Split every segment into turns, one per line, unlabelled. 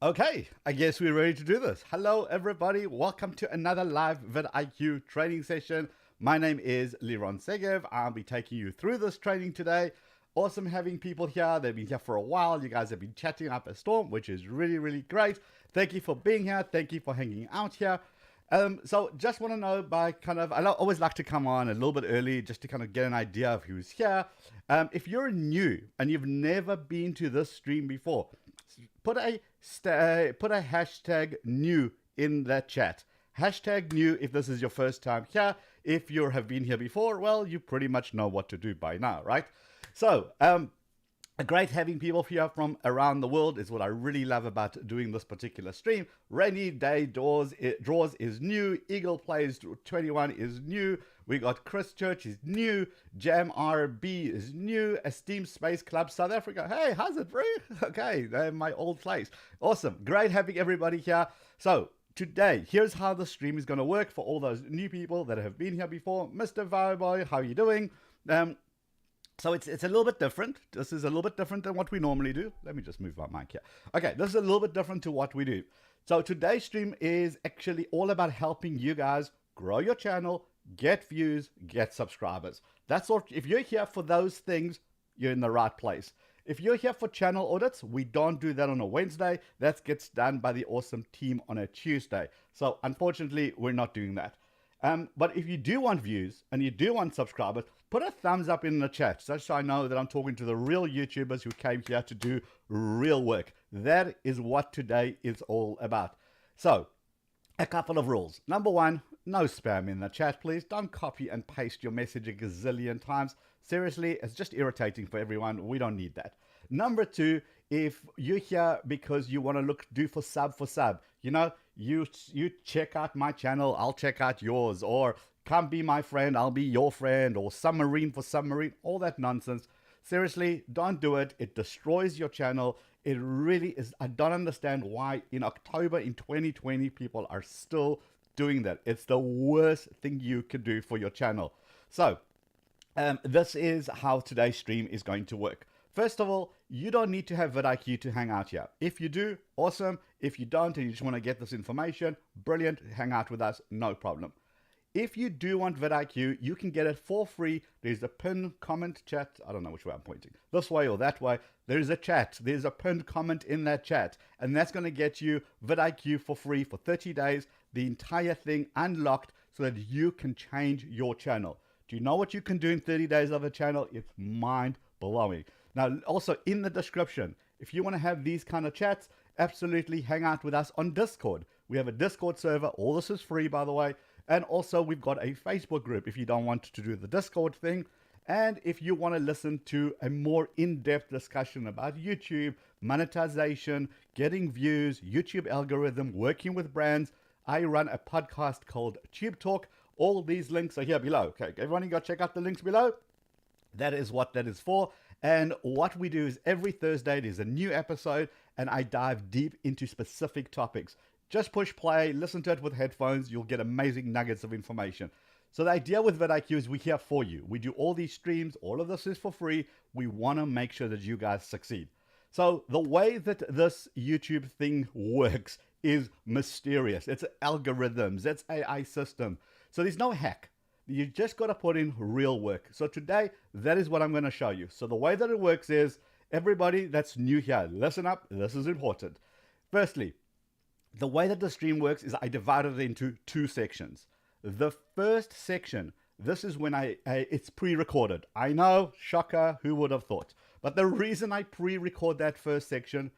Okay, I guess we're ready to do this. Hello, everybody. Welcome to another live vidIQ training session. My name is Liron. I'll be taking you through this training today. Awesome having people here. They've been here for a while. You guys have been chatting up a storm, which is really, really great. Thank you for being here. Thank you for hanging out here. So just want to know by I always like to come on a little bit early just to kind of get an idea of who's here. If you're new and you've never been to this stream before, put a hashtag new in that chat. Hashtag new if this is your first time here. If you have been here before, well, you pretty much know what to do by now, right? So, great having people here from around the world is what I really love about doing this particular stream. Rainy Day Draws is new. Eagle Plays 21 is new. We got Chris Church is new. Jam RB is new. Esteemed Space Club South Africa. Hey, how's it, bro? Okay, they're my old place. Awesome. Great having everybody here. So, today, here's how the stream is going to work for all those new people that have been here before. Mr. Viboy, how are you doing? So it's a little bit different. This is a little bit different than what we normally do. Let me just move my mic here. Okay, this is a little bit different to what we do. So today's stream is actually all about helping you guys grow your channel, get views, get subscribers. That's all. If you're here for those things, you're in the right place. If you're here for channel audits, we don't do that on a Wednesday. That gets done by the awesome team on a Tuesday. So unfortunately, we're not doing that. But if you do want views and you do want subscribers, put a thumbs up in the chat so I know that I'm talking to the real YouTubers who came here to do real work. That is what today is all about. So, a couple of rules. Number one, no spam in the chat, please. Don't copy and paste your message a gazillion times. Seriously, it's just irritating for everyone. We don't need that. Number two, if you're here because you want to do for sub, you know, you check out my channel, I'll check out yours, or come be my friend, I'll be your friend, or submarine for submarine, all that nonsense. Seriously, don't do it. It destroys your channel. It really is. I don't understand why in October in 2020 people are still doing that. It's the worst thing you can do for your channel. So this is how today's stream is going to work. First of all, you don't need to have vidIQ to hang out here. If you do, awesome. If you don't and you just want to get this information, brilliant, hang out with us, no problem. If you do want vidIQ, you can get it for free. There's a pinned comment chat. I don't know which way I'm pointing. This way or that way. There's a chat. There's a pinned comment in that chat. And that's going to get you vidIQ for free for 30 days. The entire thing unlocked so that you can change your channel. Do you know what you can do in 30 days of a channel? It's mind-blowing. Now, also in the description, if you want to have these kind of chats, absolutely hang out with us on Discord. We have a Discord server. All this is free, by the way. And also, we've got a Facebook group if you don't want to do the Discord thing. And if you want to listen to a more in-depth discussion about YouTube, monetization, getting views, YouTube algorithm, working with brands, I run a podcast called Tube Talk. All these links are here below. Okay, everyone, you got to check out the links below. That is what that is for. And what we do is every Thursday, there's a new episode, and I dive deep into specific topics. Just push play, listen to it with headphones. You'll get amazing nuggets of information. So the idea with vidIQ is we're here for you. We do all these streams. All of this is for free. We want to make sure that you guys succeed. So the way that this YouTube thing works is mysterious. It's algorithms. It's AI system. So there's no hack. You just got to put in real work. So today, that is what I'm going to show you. So the way that it works is, everybody that's new here, listen up. This is important. Firstly, the way that the stream works is I divided it into two sections. The first section, this is when it's pre-recorded. I know, shocker, who would have thought? But the reason I pre-record that first section,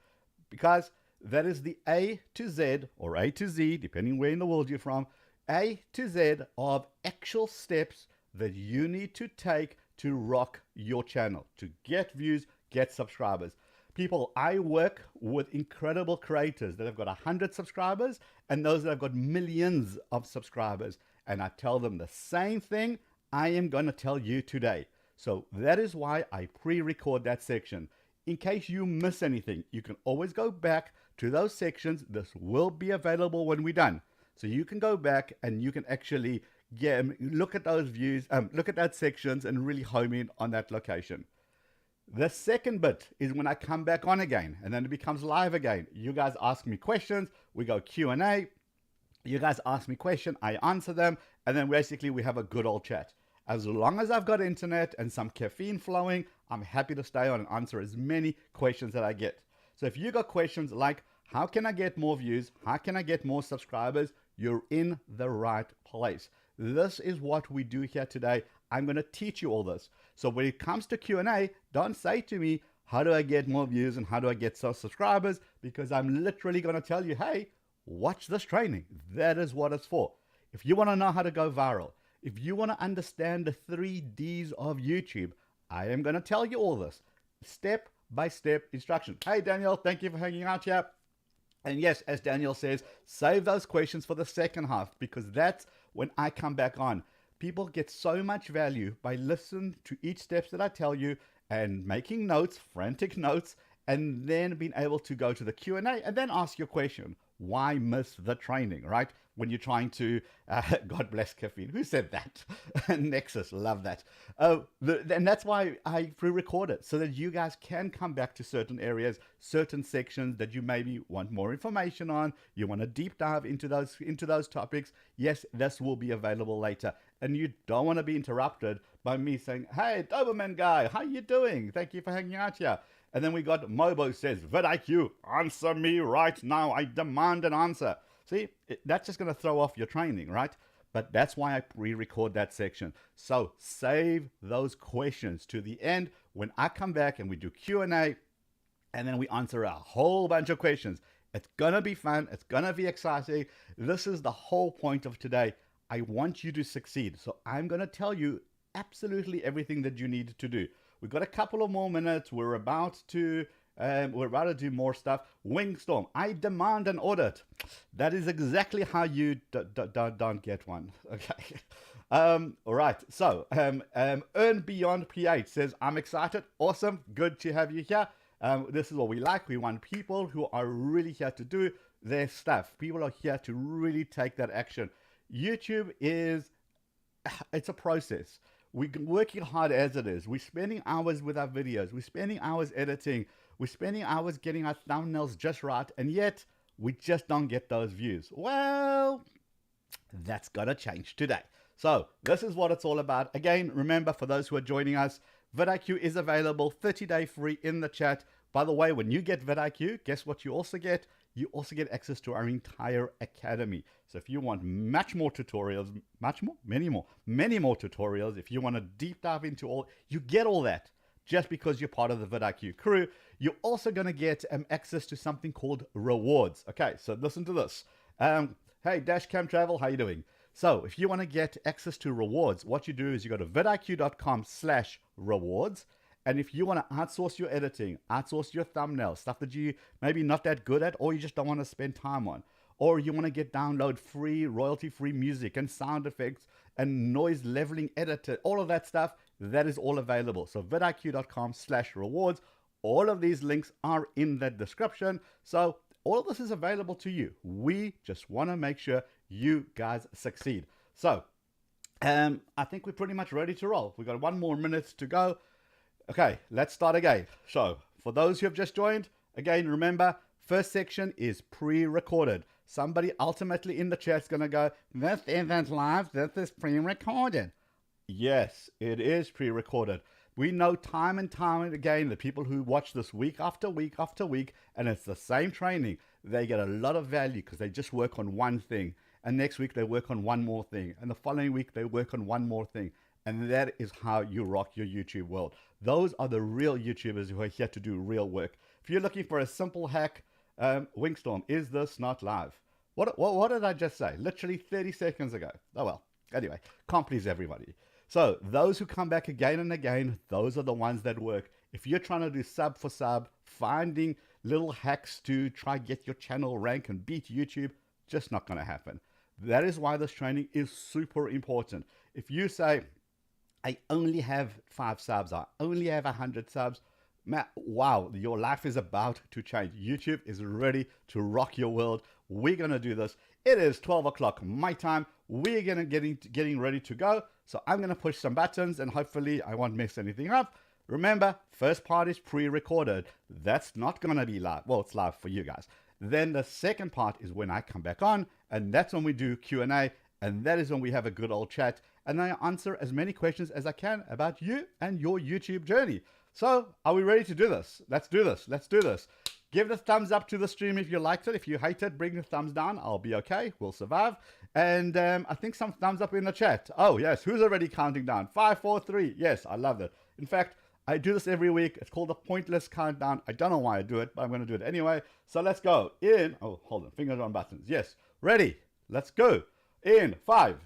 because that is the A to Z, or A to Z, depending where in the world you're from, A to Z of actual steps that you need to take to rock your channel, to get views, get subscribers. People, I work with incredible creators that have got 100 subscribers and those that have got millions of subscribers. And I tell them the same thing I am going to tell you today. So that is why I pre-record that section. In case you miss anything, you can always go back to those sections. This will be available when we're done. So you can go back and you can actually look at those views, look at that sections and really home in on that location. The second bit is when I come back on again, and then it becomes live again. You guys ask me questions, we go Q&A. You guys ask me questions, I answer them, and then basically we have a good old chat. As long as I've got internet and some caffeine flowing, I'm happy to stay on and answer as many questions that I get. So if you got questions like, how can I get more views? How can I get more subscribers? You're in the right place. This is what we do here today. I'm going to teach you all this. So when it comes to Q&A, don't say to me, how do I get more views and how do I get subscribers? Because I'm literally going to tell you, hey, watch this training. That is what it's for. If you want to know how to go viral, if you want to understand the 3 Ds of YouTube, I am going to tell you all this step-by-step instruction. Hey, Daniel, thank you for hanging out here. And yes, as Daniel says, save those questions for the second half, because that's when I come back on. People get so much value by listening to each steps that I tell you and making notes, frantic notes, and then being able to go to the Q&A and then ask your question. Why miss the training, right? When you're trying to, God bless caffeine. Who said that? Nexus, love that. And that's why I pre-record it, so that you guys can come back to certain areas, certain sections that you maybe want more information on. You want to deep dive into those topics. Yes, this will be available later. And you don't want to be interrupted by me saying, hey, Doberman guy, how you doing? Thank you for hanging out here. And then we got Mobo says, vidIQ, answer me right now. I demand an answer. See, that's just going to throw off your training, right? But that's why I pre-record that section. So save those questions to the end when I come back and we do Q&A, and then we answer a whole bunch of questions. It's going to be fun. It's going to be exciting. This is the whole point of today. I want you to succeed. So I'm going to tell you absolutely everything that you need to do. We've got a couple of more minutes. We're about to do more stuff. Wingstorm, I demand an audit. That is exactly how you don't get one. Okay. All right. So Earn Beyond PH says, I'm excited. Awesome. Good to have you here. This is what we like. We want people who are really here to do their stuff. People are here to really take that action. YouTube it's a process. We're working hard as it is. We're spending hours with our videos. We're spending hours editing. We're spending hours getting our thumbnails just right. And yet, we just don't get those views. Well, that's got to change today. So this is what it's all about. Again, remember, for those who are joining us, vidIQ is available 30-day free in the chat. By the way, when you get vidIQ, guess what you also get? You also get access to our entire academy. So if you want many more tutorials, many more tutorials, if you want to deep dive into all, you get all that just because you're part of the vidIQ crew. You're also going to get access to something called rewards. Okay, so listen to this. Hey, Dashcam Travel, how you doing? So if you want to get access to rewards, what you do is you go to vidIQ.com/rewards. And if you want to outsource your editing, outsource your thumbnails, stuff that you maybe not that good at, or you just don't want to spend time on, or you want to download free, royalty-free music and sound effects and noise leveling editor, all of that stuff, that is all available. So vidIQ.com/rewards. All of these links are in the description. So all of this is available to you. We just want to make sure you guys succeed. So I think we're pretty much ready to roll. We've got 1 more minute to go. Okay, let's start again. So for those who have just joined, again, remember, first section is pre-recorded. Somebody ultimately in the chat's going to go, this isn't live, this is pre-recorded. Yes, it is pre-recorded. We know time and time again, the people who watch this week after week after week, and it's the same training, they get a lot of value because they just work on one thing. And next week they work on one more thing. And the following week they work on one more thing. And that is how you rock your YouTube world. Those are the real YouTubers who are here to do real work. If you're looking for a simple hack, Wingstorm, is this not live? What did I just say? Literally 30 seconds ago. Oh well, anyway, can't please everybody. So those who come back again and again, those are the ones that work. If you're trying to do sub for sub, finding little hacks to try get your channel rank and beat YouTube, just not going to happen. That is why this training is super important. If you say, I only have 5 subs, I only have 100 subs, man, wow, your life is about to change. YouTube is ready to rock your world. We're going to do this. It is 12 o'clock my time. We're going to getting ready to go. So I'm going to push some buttons and hopefully I won't mess anything up. Remember, first part is pre-recorded. That's not going to be live. Well, it's live for you guys. Then the second part is when I come back on, and that's when we do Q&A, and that is when we have a good old chat, and I answer as many questions as I can about you and your YouTube journey. So, are we ready to do this? Let's do this. Let's do this. Give the thumbs up to the stream if you liked it. If you hate it, bring the thumbs down. I'll be okay. We'll survive. And I think some thumbs up in the chat. Oh, yes. Who's already counting down? 5, 4, 3. Yes, I love it. In fact, I do this every week. It's called a pointless countdown. I don't know why I do it, but I'm going to do it anyway. So let's go. In. Oh, hold on. Fingers on buttons. Yes. Ready. Let's go. In 5.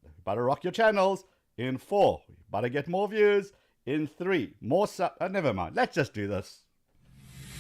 You better rock your channels. In 4. You better get more views. In 3. More never mind. Let's just do this.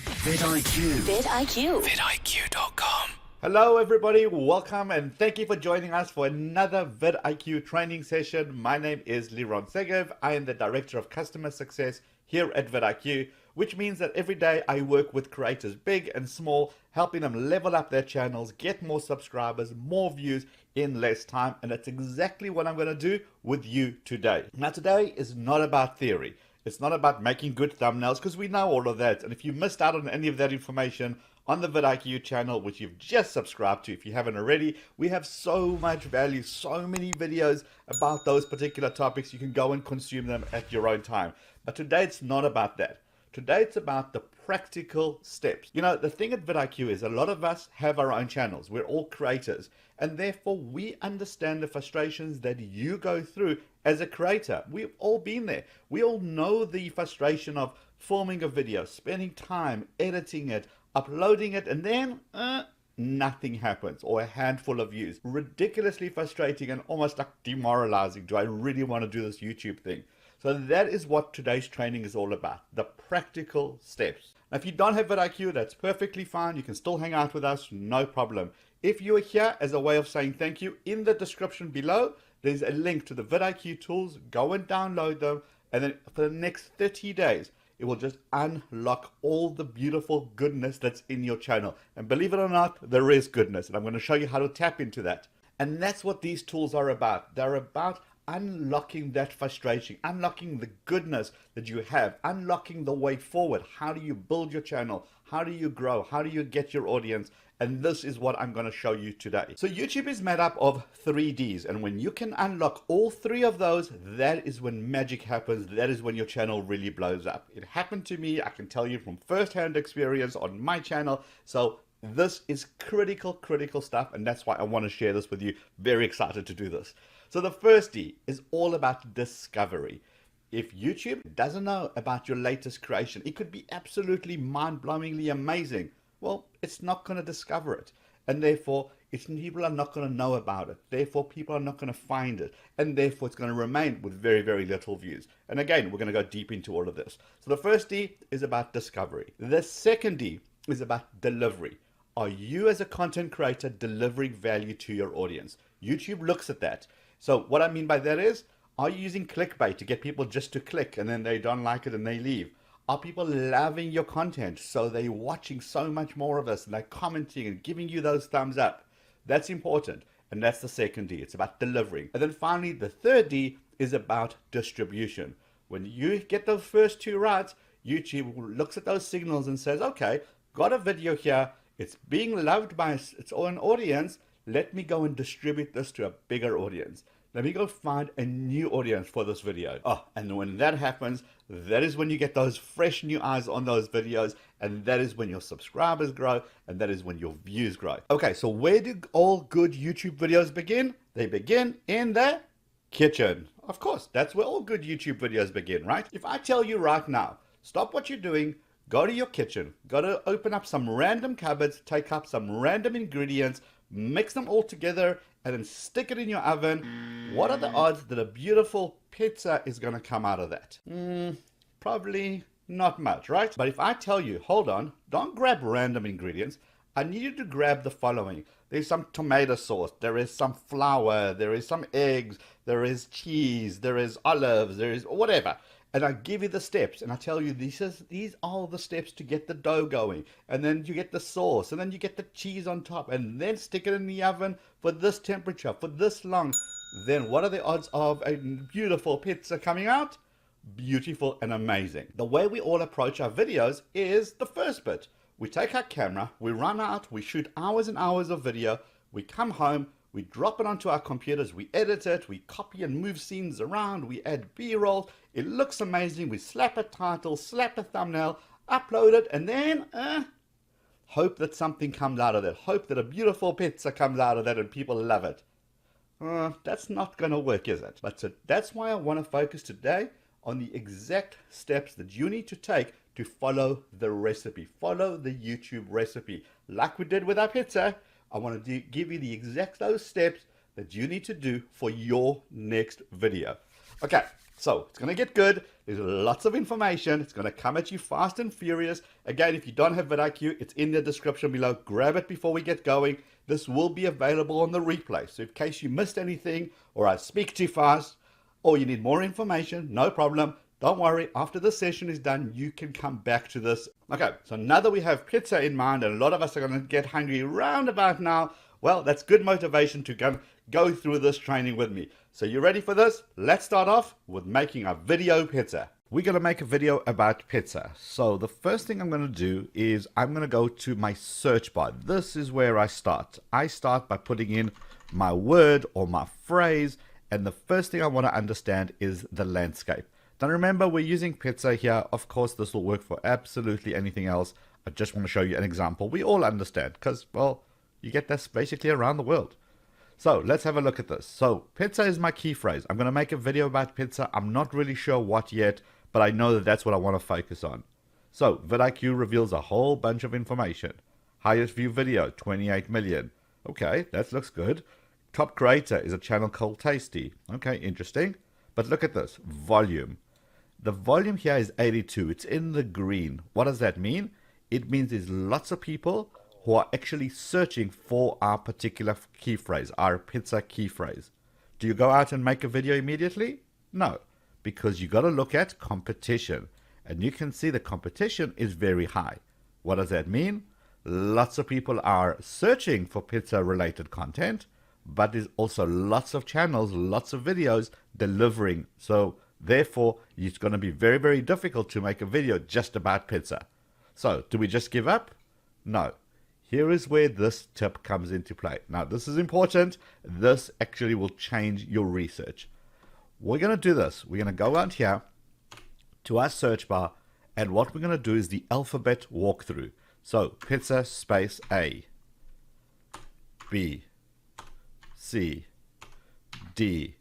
vidIQ.
vidIQ.
vidIQ.com.
Hello everybody, welcome and thank you for joining us for another vidIQ training session. My name is Liron. I am the Director of Customer Success here at vidIQ, which means that every day I work with creators big and small, helping them level up their channels, get more subscribers, more views in less time, and that's exactly what I'm going to do with you today. Now today is not about theory. It's not about making good thumbnails because we know all of that, and if you missed out on any of that information, on the vidIQ channel, which you've just subscribed to if you haven't already, we have so much value, so many videos about those particular topics. You can go and consume them at your own time. But today it's not about that. Today it's about the practical steps. You know, the thing at vidIQ is a lot of us have our own channels. We're all creators, and therefore we understand the frustrations that you go through as a creator. We've all been there. We all know the frustration of filming a video, spending time editing it, uploading it, and then nothing happens, or a handful of views. Ridiculously frustrating and almost like demoralizing. Do I really want to do this YouTube thing? So that is what today's training is all about, the practical steps. Now, if you don't have vidIQ, that's perfectly fine. You can still hang out with us, no problem. If you are here as a way of saying thank you, in the description below, there's a link to the vidIQ tools. Go and download them, and then for the next 30 days, it will just unlock all the beautiful goodness that's in your channel. And believe it or not, there is goodness. And I'm going to show you how to tap into that. And that's what these tools are about. They're about unlocking that frustration, unlocking the goodness that you have, unlocking the way forward. How do you build your channel? How do you grow? How do you get your audience? And this is what I'm going to show you today. So YouTube is made up of 3 Ds. And when you can unlock all 3 of those, that is when magic happens. That is when your channel really blows up. It happened to me. I can tell you from first-hand experience on my channel. So this is critical stuff. And that's why I want to share this with you. Very excited to do this. So the first D is all about discovery. If YouTube doesn't know about your latest creation, it could be absolutely mind-blowingly amazing. Well, it's not going to discover it. And therefore, people are not going to know about it. Therefore, people are not going to find it. And therefore, it's going to remain with very, very little views. And again, we're going to go deep into all of this. So the first D is about discovery. The second D is about delivery. Are you as a content creator delivering value to your audience? YouTube looks at that. So what I mean by that is, are you using clickbait to get people just to click and then they don't like it and they leave? Are people loving your content so they're watching so much more of this and they're commenting and giving you those thumbs up? That's important. And that's the second D. It's about delivering. And then finally, the third D is about distribution. When you get those first 2 right, YouTube looks at those signals and says, okay, got a video here. It's being loved by its own audience. Let me go and distribute this to a bigger audience. Let me go find a new audience for this video. Oh, and when that happens, that is when you get those fresh new eyes on those videos, and that is when your subscribers grow, and that is when your views grow. Okay, so where do all good YouTube videos begin? They begin in the kitchen. Of course, that's where all good YouTube videos begin, right? If I tell you right now, stop what you're doing, go to your kitchen, go to open up some random cupboards, take up some random ingredients, mix them all together, and then stick it in your oven, what are the odds that a beautiful pizza is going to come out of that? Probably not much, right? But if I tell you, hold on, don't grab random ingredients. I need you to grab the following. There's some tomato sauce, there is some flour, there is some eggs, there is cheese, there is olives, there is whatever. And I give you the steps, and I tell you these are the steps to get the dough going. And then you get the sauce, and then you get the cheese on top, and then stick it in the oven for this temperature, for this long. Then what are the odds of a beautiful pizza coming out? beautiful and amazing. The way we all approach our videos is the first bit. We take our camera, we run out, we shoot hours and hours of video, we come home, we drop it onto our computers, we edit it, we copy and move scenes around, we add B-roll, it looks amazing, we slap a title, slap a thumbnail, upload it, and then hope that something comes out of that, hope that a beautiful pizza comes out of that and people love it. That's not going to work, is it? But so that's why I want to focus today on the exact steps that you need to take to follow the recipe, follow the YouTube recipe. Like we did with our pizza, I want to give you the exact those steps that you need to do for your next video. Okay, so it's going to get good. There's lots of information. It's going to come at you fast and furious. Again, if you don't have vidIQ, it's in the description below. Grab it before we get going. This will be available on the replay. So in case you missed anything, or I speak too fast, or you need more information, no problem. Don't worry, after the session is done, you can come back to this. Okay, so now that we have pizza in mind, and a lot of us are going to get hungry round about now, well, that's good motivation to go through this training with me. So you ready for this? Let's start off with making a video pizza. We're going to make a video about pizza. So the first thing I'm going to do is I'm going to go to my search bar. This is where I start. I start by putting in my word or my phrase, and the first thing I want to understand is the landscape. Now remember, we're using pizza here. Of course, this will work for absolutely anything else. I just want to show you an example. We all understand because, well, you get this basically around the world. So let's have a look at this. So pizza is my key phrase. I'm going to make a video about pizza. I'm not really sure what yet, but I know that that's what I want to focus on. So vidIQ reveals a whole bunch of information. Highest view video, 28 million. Okay, that looks good. Top creator is a channel called Tasty. Okay, interesting. But look at this, volume. The volume here is 82. It's in the green. What does that mean? It means there's lots of people who are actually searching for our particular key phrase, our pizza key phrase. Do you go out and make a video immediately? No, because you got to look at competition. And you can see the competition is very high. What does that mean? Lots of people are searching for pizza related content, but there's also lots of channels, lots of videos delivering. So therefore, it's going to be very, very difficult to make a video just about pizza. So do we just give up? No. Here is where this tip comes into play. Now, this is important. This actually will change your research. We're going to do this. We're going to go out here to our search bar, and what we're going to do is the alphabet walkthrough. So pizza space A, B, C, D.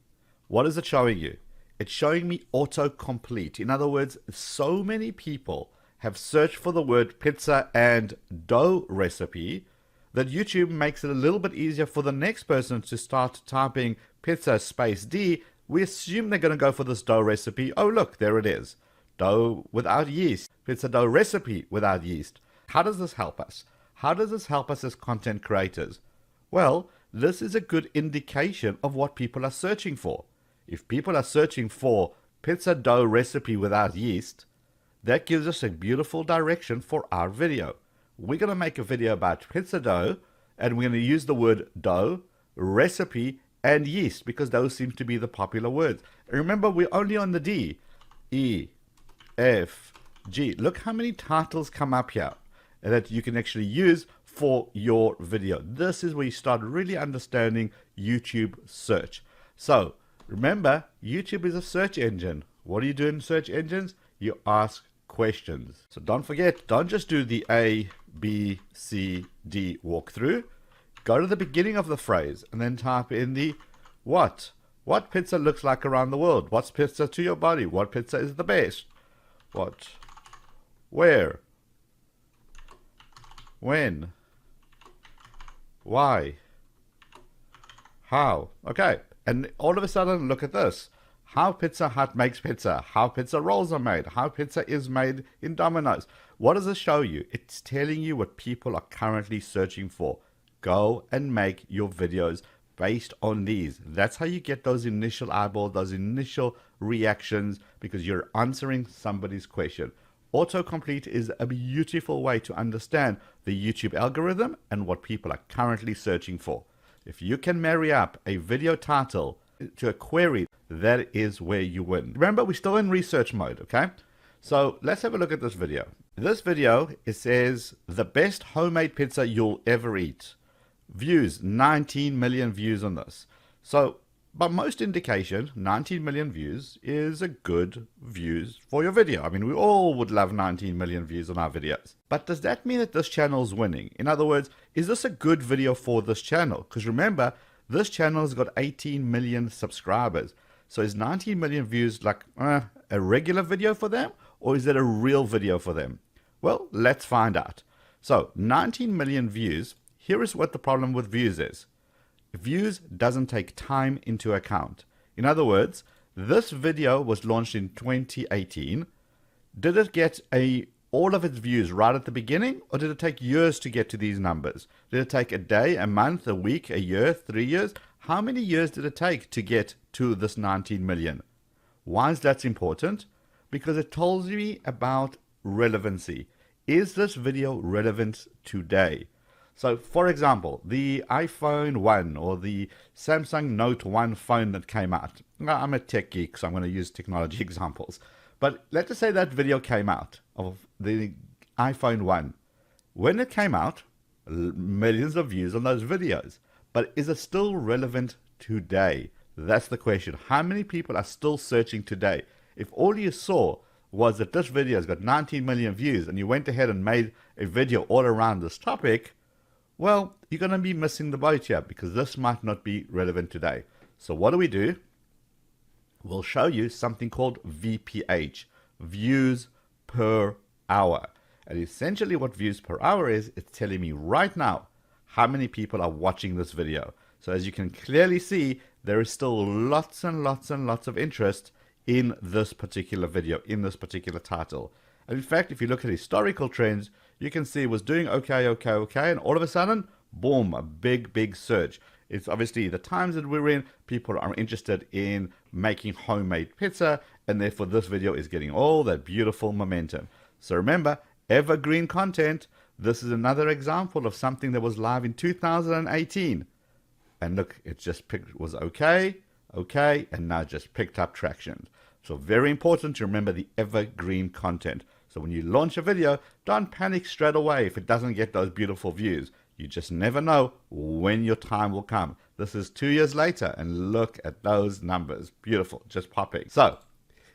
What is it showing you? It's showing me autocomplete. In other words, so many people have searched for the word pizza and dough recipe that YouTube makes it a little bit easier for the next person to start typing pizza space D. We assume they're going to go for this dough recipe. Oh, look, there it is. Dough without yeast. Pizza dough recipe without yeast. How does this help us? How does this help us as content creators? Well, this is a good indication of what people are searching for. If people are searching for pizza dough recipe without yeast, that gives us a beautiful direction for our video. We're going to make a video about pizza dough, and we're going to use the word dough, recipe, and yeast, because those seem to be the popular words. Remember, we're only on the D. E, F, G. Look how many titles come up here that you can actually use for your video. This is where you start really understanding YouTube search. So remember, YouTube is a search engine. What do you do in search engines? You ask questions. So don't forget, don't just do the A, B, C, D walkthrough. Go to the beginning of the phrase and then type in the what. What pizza looks like around the world? What's pizza to your body? What pizza is the best? What? Where? When? Why? How? Okay. And all of a sudden, look at this. How Pizza Hut makes pizza. How pizza rolls are made. How pizza is made in Domino's. What does this show you? It's telling you what people are currently searching for. Go and make your videos based on these. That's how you get those initial eyeballs, those initial reactions, because you're answering somebody's question. Autocomplete is a beautiful way to understand the YouTube algorithm and what people are currently searching for. If you can marry up a video title to a query, that is where you win. Remember, we're still in research mode, okay? So let's have a look at this video. This video, it says, the best homemade pizza you'll ever eat. Views, 19 million views on this. So by most indication, 19 million views is a good views for your video. I mean, we all would love 19 million views on our videos. But does that mean that this channel is winning? In other words, is this a good video for this channel? Because remember, this channel has got 18 million subscribers. So is 19 million views like a regular video for them? Or is it a real video for them? Well, let's find out. So 19 million views, here is what the problem with views is. Views doesn't take time into account. In other words, this video was launched in 2018. Did it get all of its views right at the beginning, or did it take years to get to these numbers? Did it take a day, a month, a week, a year, 3 years? How many years did it take to get to this 19 million? Why is that important? Because it tells me about relevancy. Is this video relevant today? So, for example, the iPhone 1 or the Samsung Note 1 phone that came out. Now, I'm a tech geek, so I'm going to use technology examples. But let's just say that video came out of the iPhone 1. When it came out, millions of views on those videos. But is it still relevant today? That's the question. How many people are still searching today? If all you saw was that this video has got 19 million views and you went ahead and made a video all around this topic, well, you're going to be missing the boat here because this might not be relevant today. So what do? We'll show you something called VPH, views per hour. And essentially what views per hour is, it's telling me right now how many people are watching this video. So as you can clearly see, there is still lots and lots and lots of interest in this particular video, in this particular title. And in fact, if you look at historical trends, you can see it was doing okay, and all of a sudden, boom, a big surge. It's obviously the times that we're in, people are interested in making homemade pizza, and therefore this video is getting all that beautiful momentum. So remember, evergreen content. This is another example of something that was live in 2018. And look, it just was okay, and now just picked up traction. So very important to remember the evergreen content. So when you launch a video, don't panic straight away if it doesn't get those beautiful views. You just never know when your time will come. This is 2 years later, and look at those numbers. Beautiful, just popping. So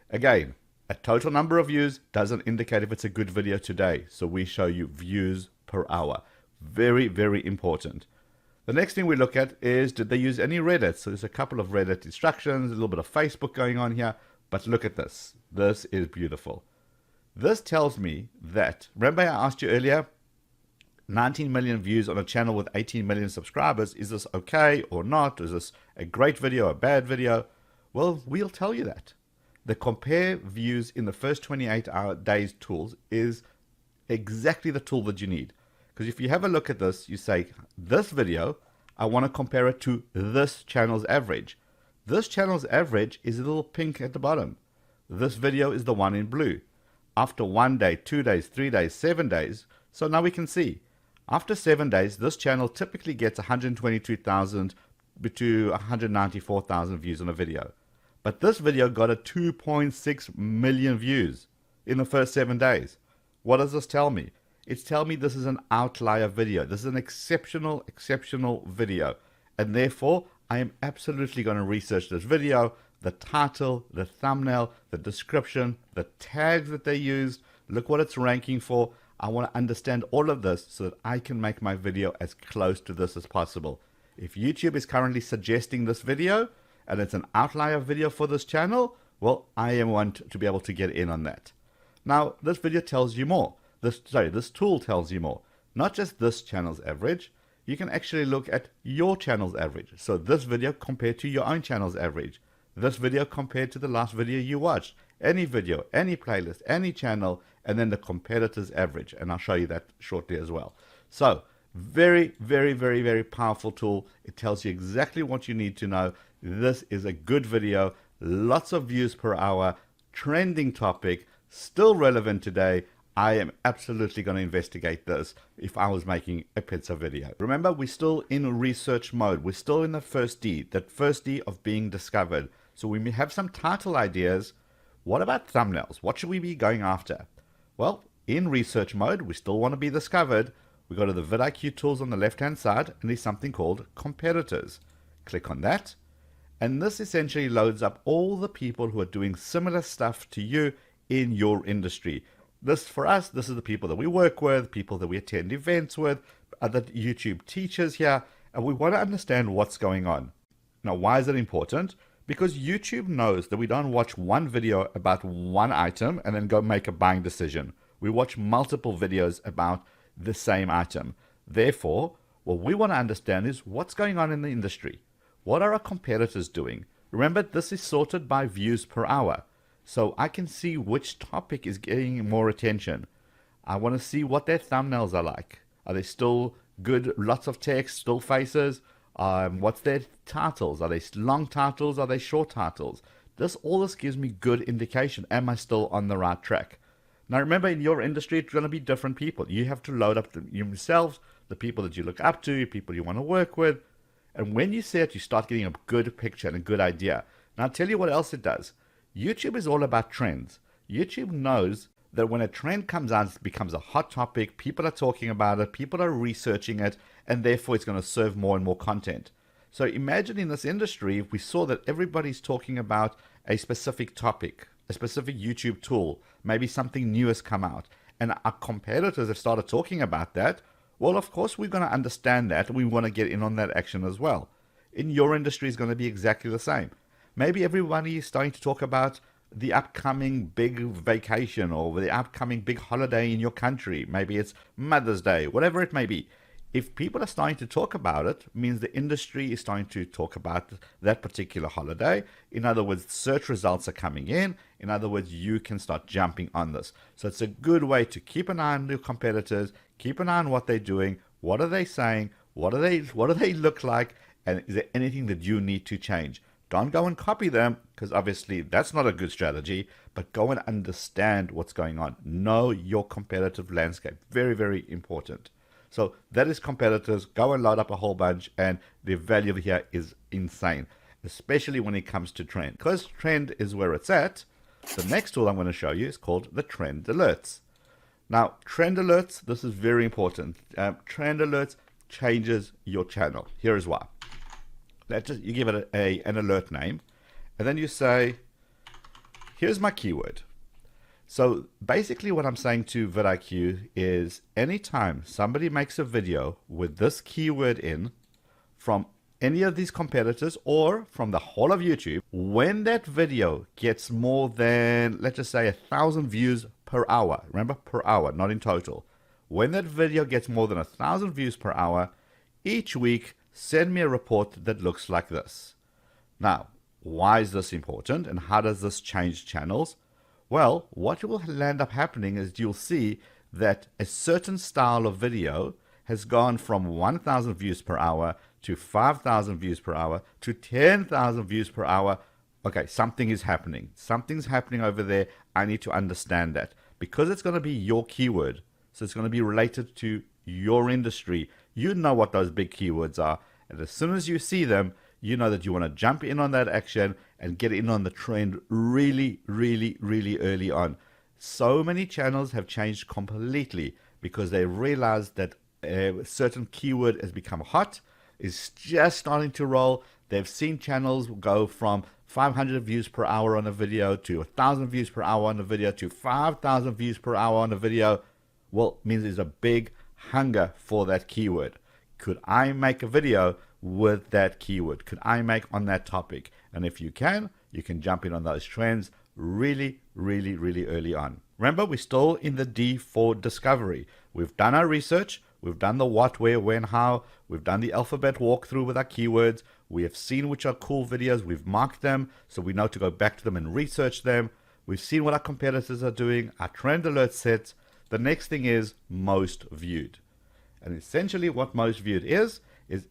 again, a total number of views doesn't indicate if it's a good video today. So we show you views per hour. Very, very important. The next thing we look at is, did they use any Reddit? So there's a couple of Reddit instructions, a little bit of Facebook going on here. But look at this. This is beautiful. This tells me that, remember I asked you earlier, 19 million views on a channel with 18 million subscribers. Is this okay or not? Is this a great video, a bad video? Well, we'll tell you that. The compare views in the first 28 days tools is exactly the tool that you need. Because if you have a look at this, you say, this video, I want to compare it to this channel's average. This channel's average is a little pink at the bottom. This video is the one in blue. After 1 day, 2 days, 3 days, 7 days, so now we can see. After 7 days, this channel typically gets 122,000 to 194,000 views on a video. But this video got a 2.6 million views in the first 7 days. What does this tell me? It's telling me this is an outlier video. This is an exceptional video. And therefore, I am absolutely going to research this video, the title, the thumbnail, the description, the tags that they used, look what it's ranking for. I want to understand all of this so that I can make my video as close to this as possible. If YouTube is currently suggesting this video and it's an outlier video for this channel, well, I want to be able to get in on that. Now, this video tells you more. This tool tells you more. Not just this channel's average. You can actually look at your channel's average. So this video compared to your own channel's average. This video compared to the last video you watched. Any video, any playlist, any channel, and then the competitor's average. And I'll show you that shortly as well. So very, very powerful tool. It tells you exactly what you need to know. This is a good video. Lots of views per hour. Trending topic. Still relevant today. I am absolutely going to investigate this if I was making a pizza video. Remember, we're still in research mode. We're still in the first D, that first D of being discovered. So we may have some title ideas. What about thumbnails? What should we be going after? Well, in research mode, we still want to be discovered. We go to the vidIQ tools on the left-hand side, and there's something called competitors. Click on that, and this essentially loads up all the people who are doing similar stuff to you in your industry. This, for us, this is the people that we work with, people that we attend events with, other YouTube teachers here, and we want to understand what's going on. Now, why is it important? Because YouTube knows that we don't watch one video about one item and then go make a buying decision. We watch multiple videos about the same item. Therefore, what we want to understand is what's going on in the industry. What are our competitors doing? Remember, this is sorted by views per hour. So I can see which topic is getting more attention. I want to see what their thumbnails are like. Are they still good, lots of text, still faces? What's their titles? Are they long titles? Are they short titles? All this gives me good indication. Am I still on the right track? Now remember, in your industry, it's going to be different people. You have to load up yourselves, the people that you look up to, people you want to work with. And when you see it, you start getting a good picture and a good idea. Now I'll tell you what else it does. YouTube is all about trends. YouTube knows that when a trend comes out, it becomes a hot topic. People are talking about it. People are researching it. And therefore, it's going to serve more and more content. So imagine in this industry, if we saw that everybody's talking about a specific topic, a specific YouTube tool, maybe something new has come out, and our competitors have started talking about that, well, of course, we're going to understand that. We want to get in on that action as well. In your industry, it's going to be exactly the same. Maybe everybody is starting to talk about the upcoming big vacation or the upcoming big holiday in your country. Maybe it's Mother's Day, whatever it may be. If people are starting to talk about it, it means the industry is starting to talk about that particular holiday. In other words, search results are coming in. In other words, you can start jumping on this. So it's a good way to keep an eye on your competitors, keep an eye on what they're doing, what are they saying, what do they look like, and is there anything that you need to change? Don't go and copy them, because obviously that's not a good strategy, but go and understand what's going on. Know your competitive landscape. Very, very important. So that is competitors. Go and load up a whole bunch, and the value here is insane, especially when it comes to trend. Because trend is where it's at, the next tool I'm going to show you is called the trend alerts. Now, trend alerts, this is very important. Trend alerts changes your channel. Here is why. You give it an alert name, and then you say, here's my keyword. So basically what I'm saying to vidIQ is anytime somebody makes a video with this keyword in from any of these competitors or from the whole of YouTube, when that video gets more than, let's just say, 1,000 views per hour, remember, per hour, not in total. When that video gets more than 1,000 views per hour, each week, send me a report that looks like this. Now, why is this important and how does this change channels? Well, what will end up happening is you'll see that a certain style of video has gone from 1,000 views per hour to 5,000 views per hour to 10,000 views per hour. Okay, something is happening. Something's happening over there. I need to understand that because it's going to be your keyword. So it's going to be related to your industry. You know what those big keywords are. And as soon as you see them, you know that you want to jump in on that action and get in on the trend really, really, really early on. So many channels have changed completely because they realized that a certain keyword has become hot, is just starting to roll. They've seen channels go from 500 views per hour on a video to 1,000 views per hour on a video to 5,000 views per hour on a video. Well, it means there's a big hunger for that keyword. Could I make a video with that keyword? Could I make on that topic? And if you can jump in on those trends really, really, really early on. Remember, we're still in the D for discovery. We've done our research. We've done the what, where, when, how. We've done the alphabet walkthrough with our keywords. We have seen which are cool videos. We've marked them so we know to go back to them and research them. We've seen what our competitors are doing. Our trend alert sets. The next thing is most viewed. And essentially what most viewed is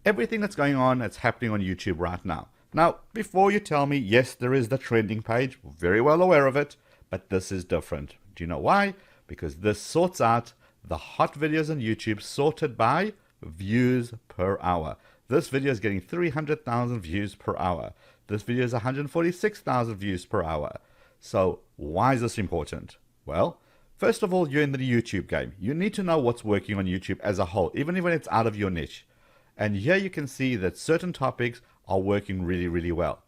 everything that's going on that's happening on YouTube right now. Now, before you tell me, yes, there is the trending page, very well aware of it, but this is different. Do you know why? because this sorts out the hot videos on YouTube sorted by views per hour. This video is getting 300,000 views per hour. This video is 146,000 views per hour. So why is this important? Well, first of all, you're in the YouTube game. You need to know what's working on YouTube as a whole, even when it's out of your niche. And here you can see that certain topics are working really, really well.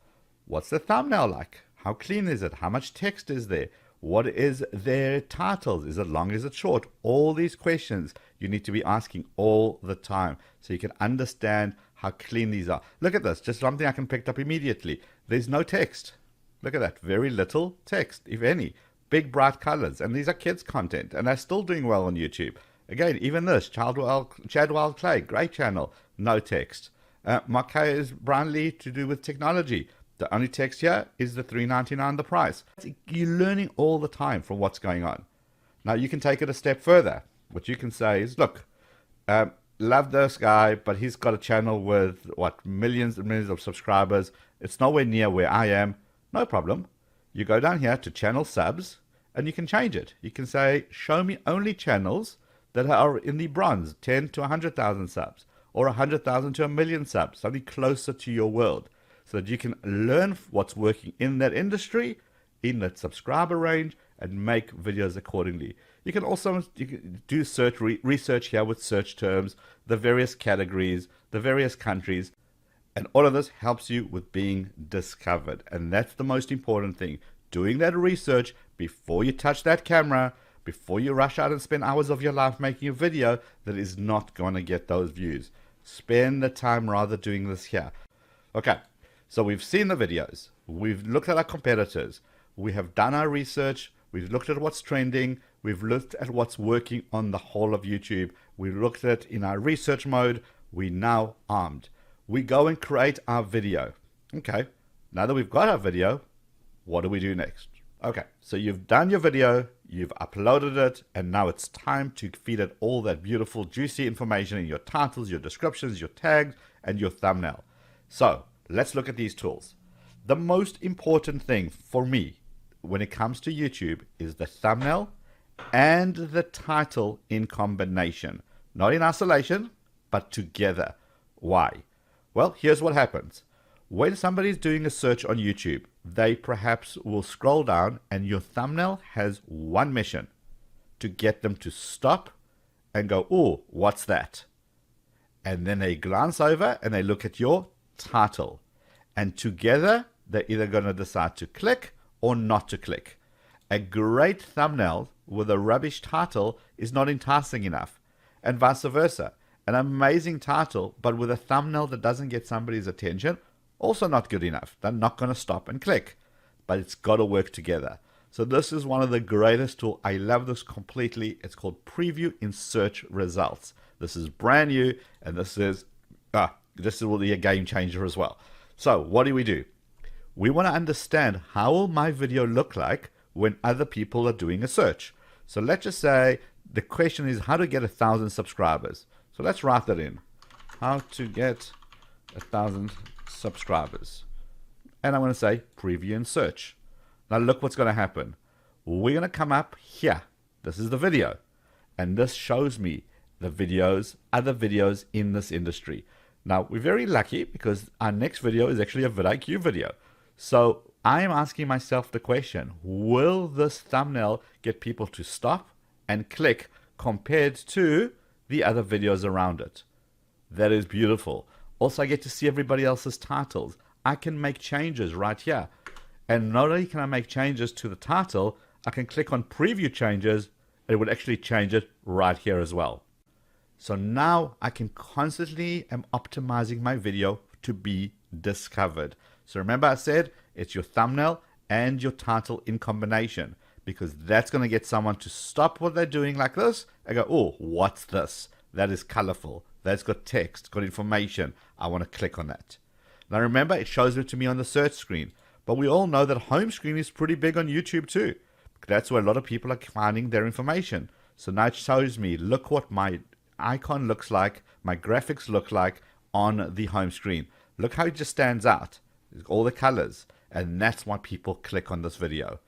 What's the thumbnail like? How clean is it? How much text is there? What is their titles? Is it long? Is it short? All these questions you need to be asking all the time so you can understand how clean these are. Look at this, just something I can pick up immediately. There's no text. Look at that, very little text, if any. Big bright colors, and these are kids content, and they're still doing well on YouTube. Again, even this, Chadwell Clay, great channel, no text. Marquez Brownlee to do with technology. The only text here is the $3.99 the price. You're learning all the time from what's going on. Now you can take it a step further. What you can say is, look, love this guy, but he's got a channel with millions and millions of subscribers. It's nowhere near where I am. No problem. You go down here to channel subs and you can change it. You can say, show me only channels that are in the bronze, 10 to 100,000 subs, or 100,000 to 1,000,000 subs, something closer to your world, so that you can learn what's working in that industry, in that subscriber range, and make videos accordingly. You can also do research here with search terms, the various categories, the various countries, and all of this helps you with being discovered. And that's the most important thing, doing that research before you touch that camera, before you rush out and spend hours of your life making a video that is not going to get those views. Spend the time rather doing this here. Okay, so we've seen the videos, we've looked at our competitors, we have done our research, we've looked at what's trending, we've looked at what's working on the whole of YouTube, we looked at it in our research mode, we're now armed. We go and create our video. Okay, now that we've got our video, what do we do next? Okay, so you've done your video, you've uploaded it, and now it's time to feed it all that beautiful, juicy information in your titles, your descriptions, your tags, and your thumbnail. So let's look at these tools. The most important thing for me when it comes to YouTube is the thumbnail and the title in combination. Not in isolation, but together. Why? Well, here's what happens. When somebody's doing a search on YouTube, they perhaps will scroll down and your thumbnail has one mission: to get them to stop and go, oh, what's that? And then they glance over and they look at your title. And together, they're either going to decide to click or not to click. A great thumbnail with a rubbish title is not enticing enough, and vice versa. An amazing title, but with a thumbnail that doesn't get somebody's attention, also not good enough. They're not going to stop and click, but it's got to work together. So this is one of the greatest tools. I love this completely. It's called Preview in Search Results. This is brand new, and this will be a game changer as well. So what do? We want to understand how will my video look like when other people are doing a search. So let's just say the question is how to get 1,000 subscribers. So let's write that in. How to get 1,000 subscribers. And I'm going to say preview and search. Now look what's going to happen. We're going to come up here. This is the video. And this shows me the videos, other videos in this industry. Now we're very lucky because our next video is actually a vidIQ video. So I am asking myself the question, will this thumbnail get people to stop and click compared to the other videos around it? That is beautiful. Also, I get to see everybody else's titles. I can make changes right here. And not only can I make changes to the title, I can click on preview changes. It would actually change it right here as well. So now I can constantly am optimizing my video to be discovered. So remember I said it's your thumbnail and your title in combination, because that's going to get someone to stop what they're doing like this and go, oh, what's this? That is colorful. That's got text, got information. I want to click on that. Now remember, it shows it to me on the search screen. But we all know that home screen is pretty big on YouTube too. That's where a lot of people are finding their information. So now it shows me, look what my icon looks like, my graphics look like on the home screen. Look how it just stands out. All the colors. And that's why people click on this video.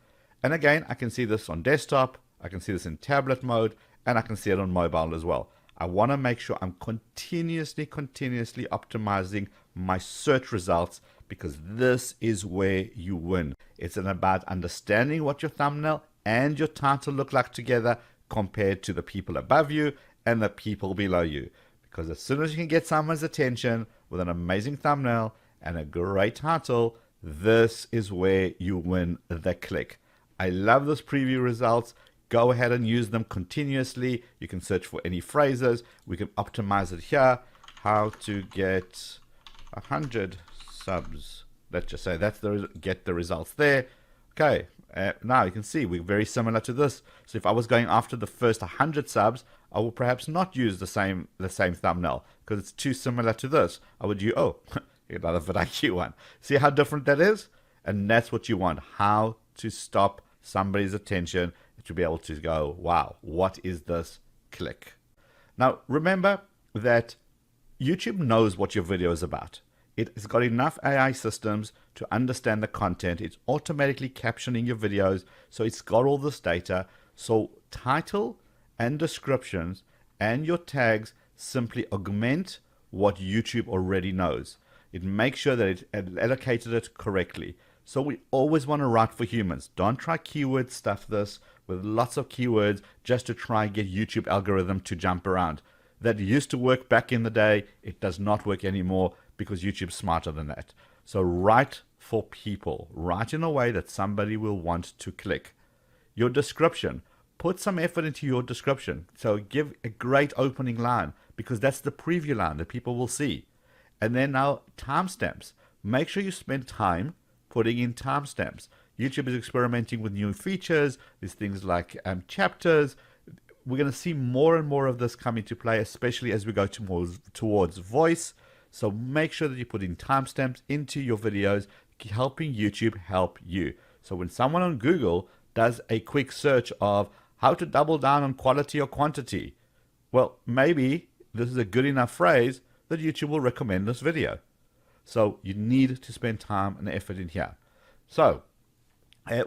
And again, I can see this on desktop, I can see this in tablet mode, and I can see it on mobile as well. I want to make sure I'm continuously optimizing my search results, because this is where you win. It's about understanding what your thumbnail and your title look like together compared to the people above you and the people below you. Because as soon as you can get someone's attention with an amazing thumbnail and a great title, this is where you win the click. I love those preview results. Go ahead and use them continuously. You can search for any phrases. We can optimize it here. How to get 100 subs. Let's just say that's get the results there. Okay, now you can see we're very similar to this. So if I was going after the first 100 subs, I will perhaps not use the same thumbnail because it's too similar to this. I would use, another vidIQ one. See how different that is? And that's what you want. How to stop somebody's attention to be able to go, wow, what is this? Click. Now, remember that YouTube knows what your video is about. It has got enough AI systems to understand the content. It's automatically captioning your videos. So it's got all this data. So title and descriptions and your tags simply augment what YouTube already knows. It makes sure that it allocated it correctly. So we always want to write for humans. Don't try keyword stuff this with lots of keywords just to try and get YouTube algorithm to jump around. That used to work back in the day. It does not work anymore because YouTube's smarter than that. So write for people. Write in a way that somebody will want to click. Your description. Put some effort into your description. So give a great opening line because that's the preview line that people will see. And then now timestamps. Make sure you spend time putting in timestamps. YouTube is experimenting with new features. There's things like chapters. We're going to see more and more of this come into play, especially as we go towards voice. So make sure that you put in timestamps into your videos, helping YouTube help you. So when someone on Google does a quick search of how to double down on quality or quantity, well, maybe this is a good enough phrase that YouTube will recommend this video. So you need to spend time and effort in here. So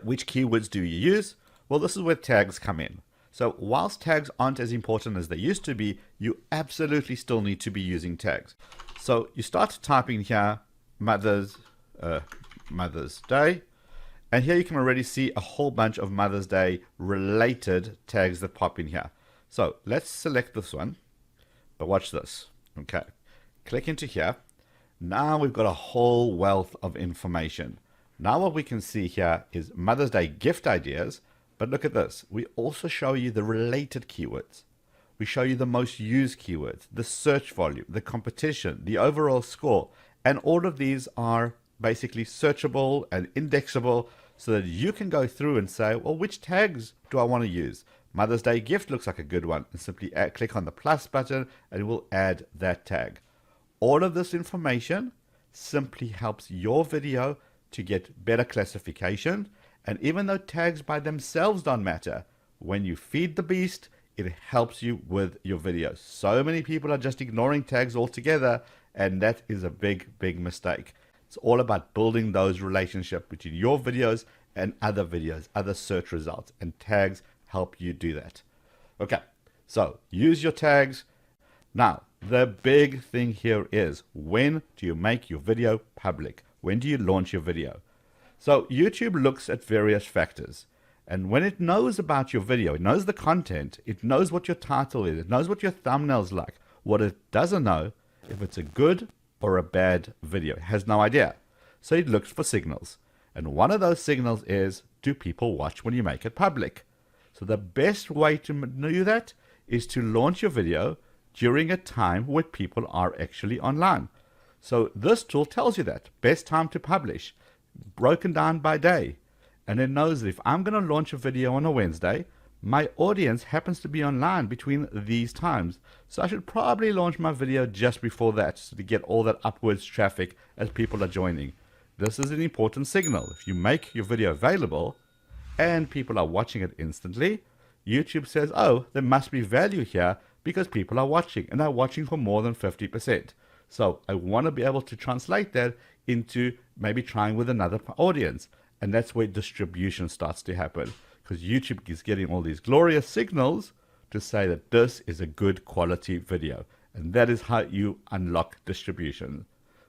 which keywords do you use? Well, this is where tags come in. So whilst tags aren't as important as they used to be, you absolutely still need to be using tags. So you start typing here Mother's Day, and here you can already see a whole bunch of Mother's Day related tags that pop in here. So let's select this one, but watch this. Okay, click into here. Now we've got a whole wealth of information. Now what we can see here is Mother's Day gift ideas, but look at this. We also show you the related keywords. We show you the most used keywords, the search volume, the competition, the overall score, and all of these are basically searchable and indexable so that you can go through and say, well, which tags do I want to use? Mother's Day gift looks like a good one. And simply click on the plus button and it will add that tag. All of this information simply helps your video to get better classification. And even though tags by themselves don't matter, when you feed the beast, it helps you with your videos. So many people are just ignoring tags altogether, and that is a big mistake. It's all about building those relationships between your videos and other videos, other search results, and tags help you do that. Okay, so use your tags. Now, the big thing here is, when do you make your video public? When do you launch your video? So YouTube looks at various factors. And when it knows about your video, it knows the content, it knows what your title is, it knows what your thumbnail's like. What it doesn't know, if it's a good or a bad video, it has no idea. So it looks for signals. And one of those signals is, do people watch when you make it public? So the best way to do that is to launch your video during a time where people are actually online. So this tool tells you that. Best time to publish, broken down by day. And it knows that if I'm going to launch a video on a Wednesday, my audience happens to be online between these times. So I should probably launch my video just before that, so to get all that upwards traffic as people are joining. This is an important signal. If you make your video available and people are watching it instantly, YouTube says, oh, there must be value here because people are watching, and they're watching for more than 50%. So I want to be able to translate that into maybe trying with another audience. And that's where distribution starts to happen. because YouTube is getting all these glorious signals to say that this is a good quality video. And that is how you unlock distribution.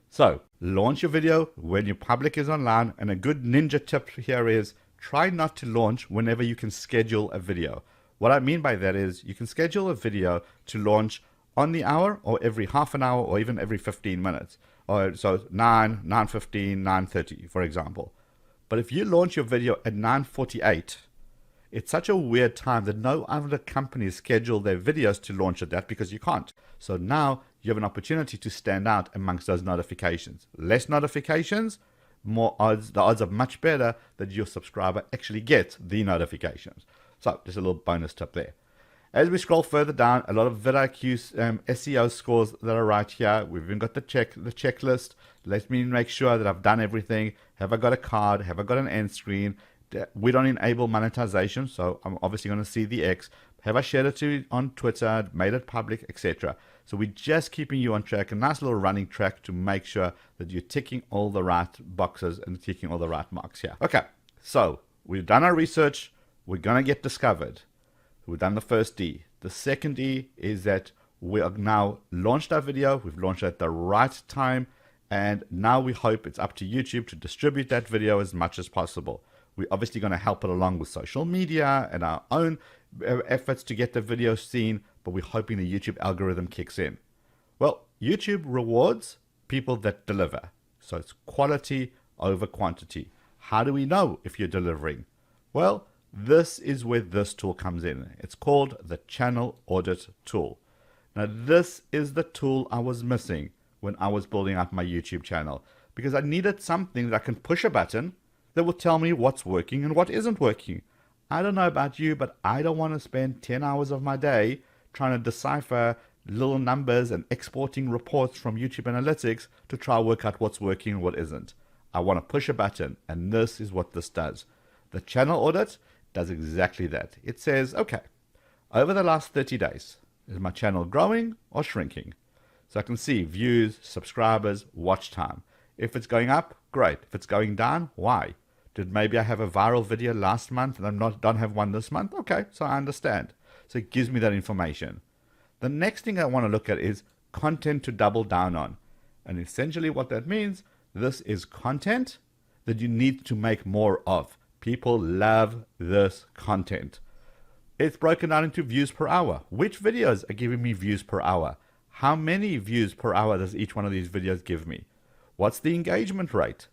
So launch your video when your public is online. And a good ninja tip here is try not to launch whenever you can schedule a video. What I mean by that is you can schedule a video to launch on the hour or every half an hour or even every 15 minutes. Or so 9, 9:15, 9:30, for example. But if you launch your video at 9:48, it's such a weird time that no other companies schedule their videos to launch at that because you can't. So now you have an opportunity to stand out amongst those notifications. Less notifications, more odds. The odds are much better that your subscriber actually gets the notifications. So just a little bonus tip there. As we scroll further down, a lot of vidIQ SEO scores that are right here. We've even got the checklist. Let me make sure that I've done everything. Have I got a card? Have I got an end screen? We don't enable monetization, so I'm obviously going to see the X. Have I shared it on Twitter, made it public, etc.? So we're just keeping you on track, a nice little running track to make sure that you're ticking all the right boxes and ticking all the right marks here. Okay, so we've done our research. We're going to get discovered. We've done the first D. The second D is that we have now launched our video. We've launched it at the right time. And now we hope it's up to YouTube to distribute that video as much as possible. We're obviously going to help it along with social media and our own efforts to get the video seen, but we're hoping the YouTube algorithm kicks in. Well, YouTube rewards people that deliver. So it's quality over quantity. How do we know if you're delivering? Well, this is where this tool comes in. It's called the Channel Audit tool. Now, this is the tool I was missing when I was building up my YouTube channel, because I needed something that I can push a button that will tell me what's working and what isn't working. I don't know about you, but I don't want to spend 10 hours of my day trying to decipher little numbers and exporting reports from YouTube Analytics to try to work out what's working and what isn't. I want to push a button, and this is what this does. The Channel Audit does exactly that. It says, okay, over the last 30 days, is my channel growing or shrinking? So I can see views, subscribers, watch time. If it's going up, great. If it's going down, why? Did maybe I have a viral video last month and don't have one this month? Okay, so I understand. So it gives me that information. The next thing I want to look at is content to double down on. And essentially what that means, this is content that you need to make more of. People love this content. It's broken down into views per hour. Which videos are giving me views per hour? How many views per hour does each one of these videos give me? What's the engagement rate?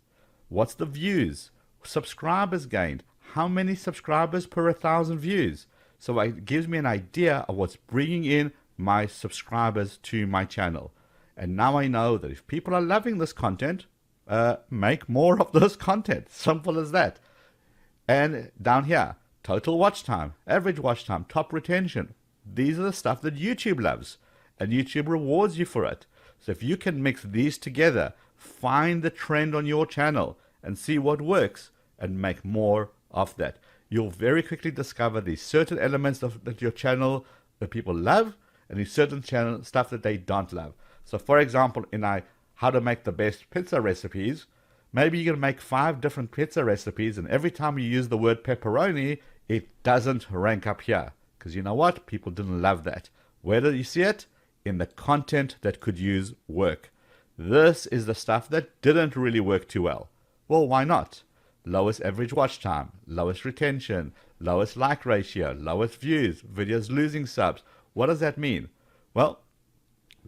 What's the views? Subscribers gained. How many subscribers per 1,000 views? So it gives me an idea of what's bringing in my subscribers to my channel. And now I know that if people are loving this content, make more of this content. Simple as that. And down here, total watch time, average watch time, top retention. These are the stuff that YouTube loves, and YouTube rewards you for it. So if you can mix these together, find the trend on your channel and see what works and make more of that, you'll very quickly discover these certain elements of that your channel that people love and these certain channel stuff that they don't love. So for example, in how to make the best pizza recipes, maybe you're going to make 5 different pizza recipes, and every time you use the word pepperoni, it doesn't rank up here. Because you know what? People didn't love that. Where do you see it? In the content that could use work. This is the stuff that didn't really work too well. Well, why not? Lowest average watch time, lowest retention, lowest like ratio, lowest views, videos losing subs. What does that mean? Well,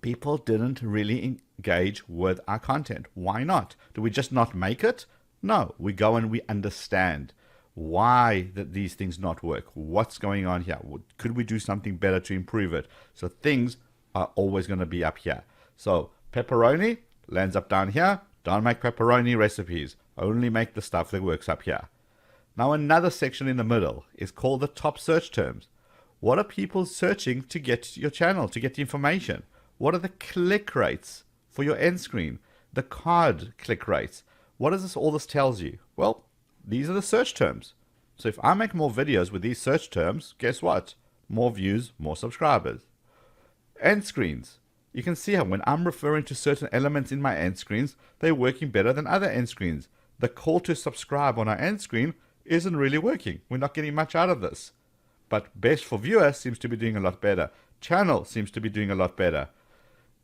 people didn't really engage with our content. Why not? Do we just not make it? No, we go and we understand why these things not work. What's going on here? Could we do something better to improve it? So things are always going to be up here. So pepperoni lands up down here. Don't make pepperoni recipes. Only make the stuff that works up here. Now another section in the middle is called the top search terms. What are people searching to get your channel, to get the information? What are the click rates for your end screen? The card click rates. What does this? All this tells you? Well, these are the search terms. So if I make more videos with these search terms, guess what? More views, more subscribers. End screens. You can see how when I'm referring to certain elements in my end screens, they're working better than other end screens. The call to subscribe on our end screen isn't really working. We're not getting much out of this. But best for viewer seems to be doing a lot better. Channel seems to be doing a lot better.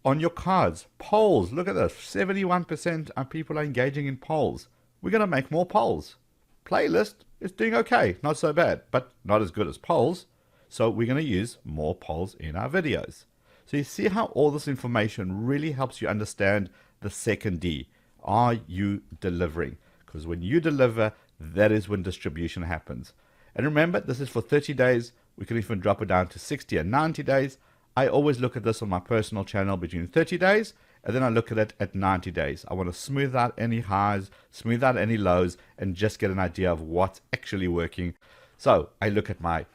On your cards, polls, look at this. 71% of people are engaging in polls. We're going to make more polls. Playlist is doing okay, not so bad, but not as good as polls. So we're going to use more polls in our videos. So you see how all this information really helps you understand the second D. Are you delivering? Because when you deliver, that is when distribution happens. And remember, this is for 30 days. We can even drop it down to 60 and 90 days. I always look at this on my personal channel between 30 days, and then I look at it at 90 days. I want to smooth out any highs, smooth out any lows, and just get an idea of what's actually working. So I look at my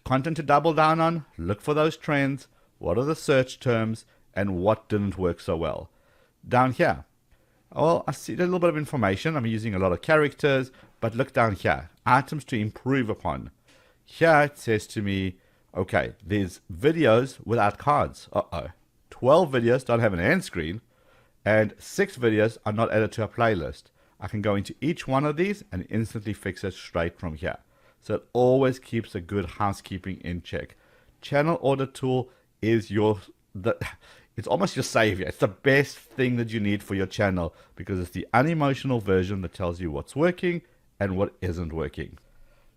content to double down on, look for those trends, what are the search terms, and what didn't work so well. Down here, well, I see a little bit of information. I'm using a lot of characters, but look down here, items to improve upon. Here it says to me, okay, there's videos without cards. 12 videos don't have an end screen, and 6 videos are not added to a playlist. I can go into each one of these and instantly fix it straight from here. So it always keeps a good housekeeping in check. Channel audit tool is it's almost your savior. It's the best thing that you need for your channel because it's the unemotional version that tells you what's working and what isn't working.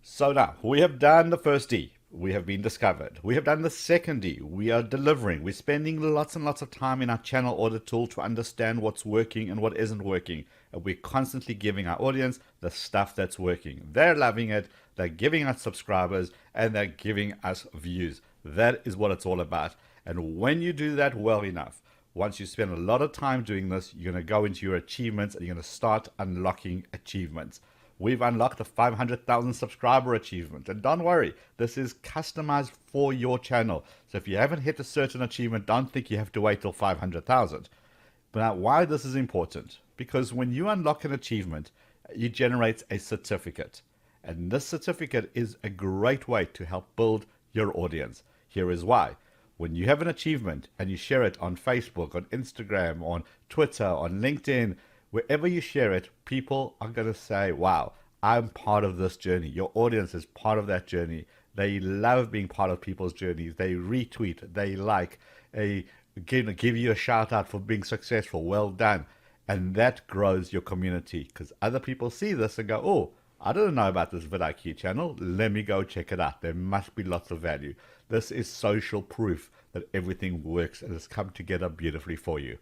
So now we have done the first D. We have been discovered. We have done the second D. We are delivering. We're spending lots and lots of time in our channel audit tool to understand what's working and what isn't working. And we're constantly giving our audience the stuff that's working. They're loving it. They're giving us subscribers and they're giving us views. That is what it's all about. And when you do that well enough, once you spend a lot of time doing this, you're going to go into your achievements and you're going to start unlocking achievements. We've unlocked the 500,000 subscriber achievement. And don't worry, this is customized for your channel. So if you haven't hit a certain achievement, don't think you have to wait till 500,000. But now, why this is important? Because when you unlock an achievement, it generates a certificate. And this certificate is a great way to help build your audience. Here is why. When you have an achievement and you share it on Facebook, on Instagram, on Twitter, on LinkedIn, wherever you share it, people are going to say, wow, I'm part of this journey. Your audience is part of that journey. They love being part of people's journeys. They retweet, they like, they give you a shout out for being successful. Well done. And that grows your community because other people see this and go, oh, I didn't know about this vidIQ channel. Let me go check it out. There must be lots of value. This is social proof that everything works and has come together beautifully for you.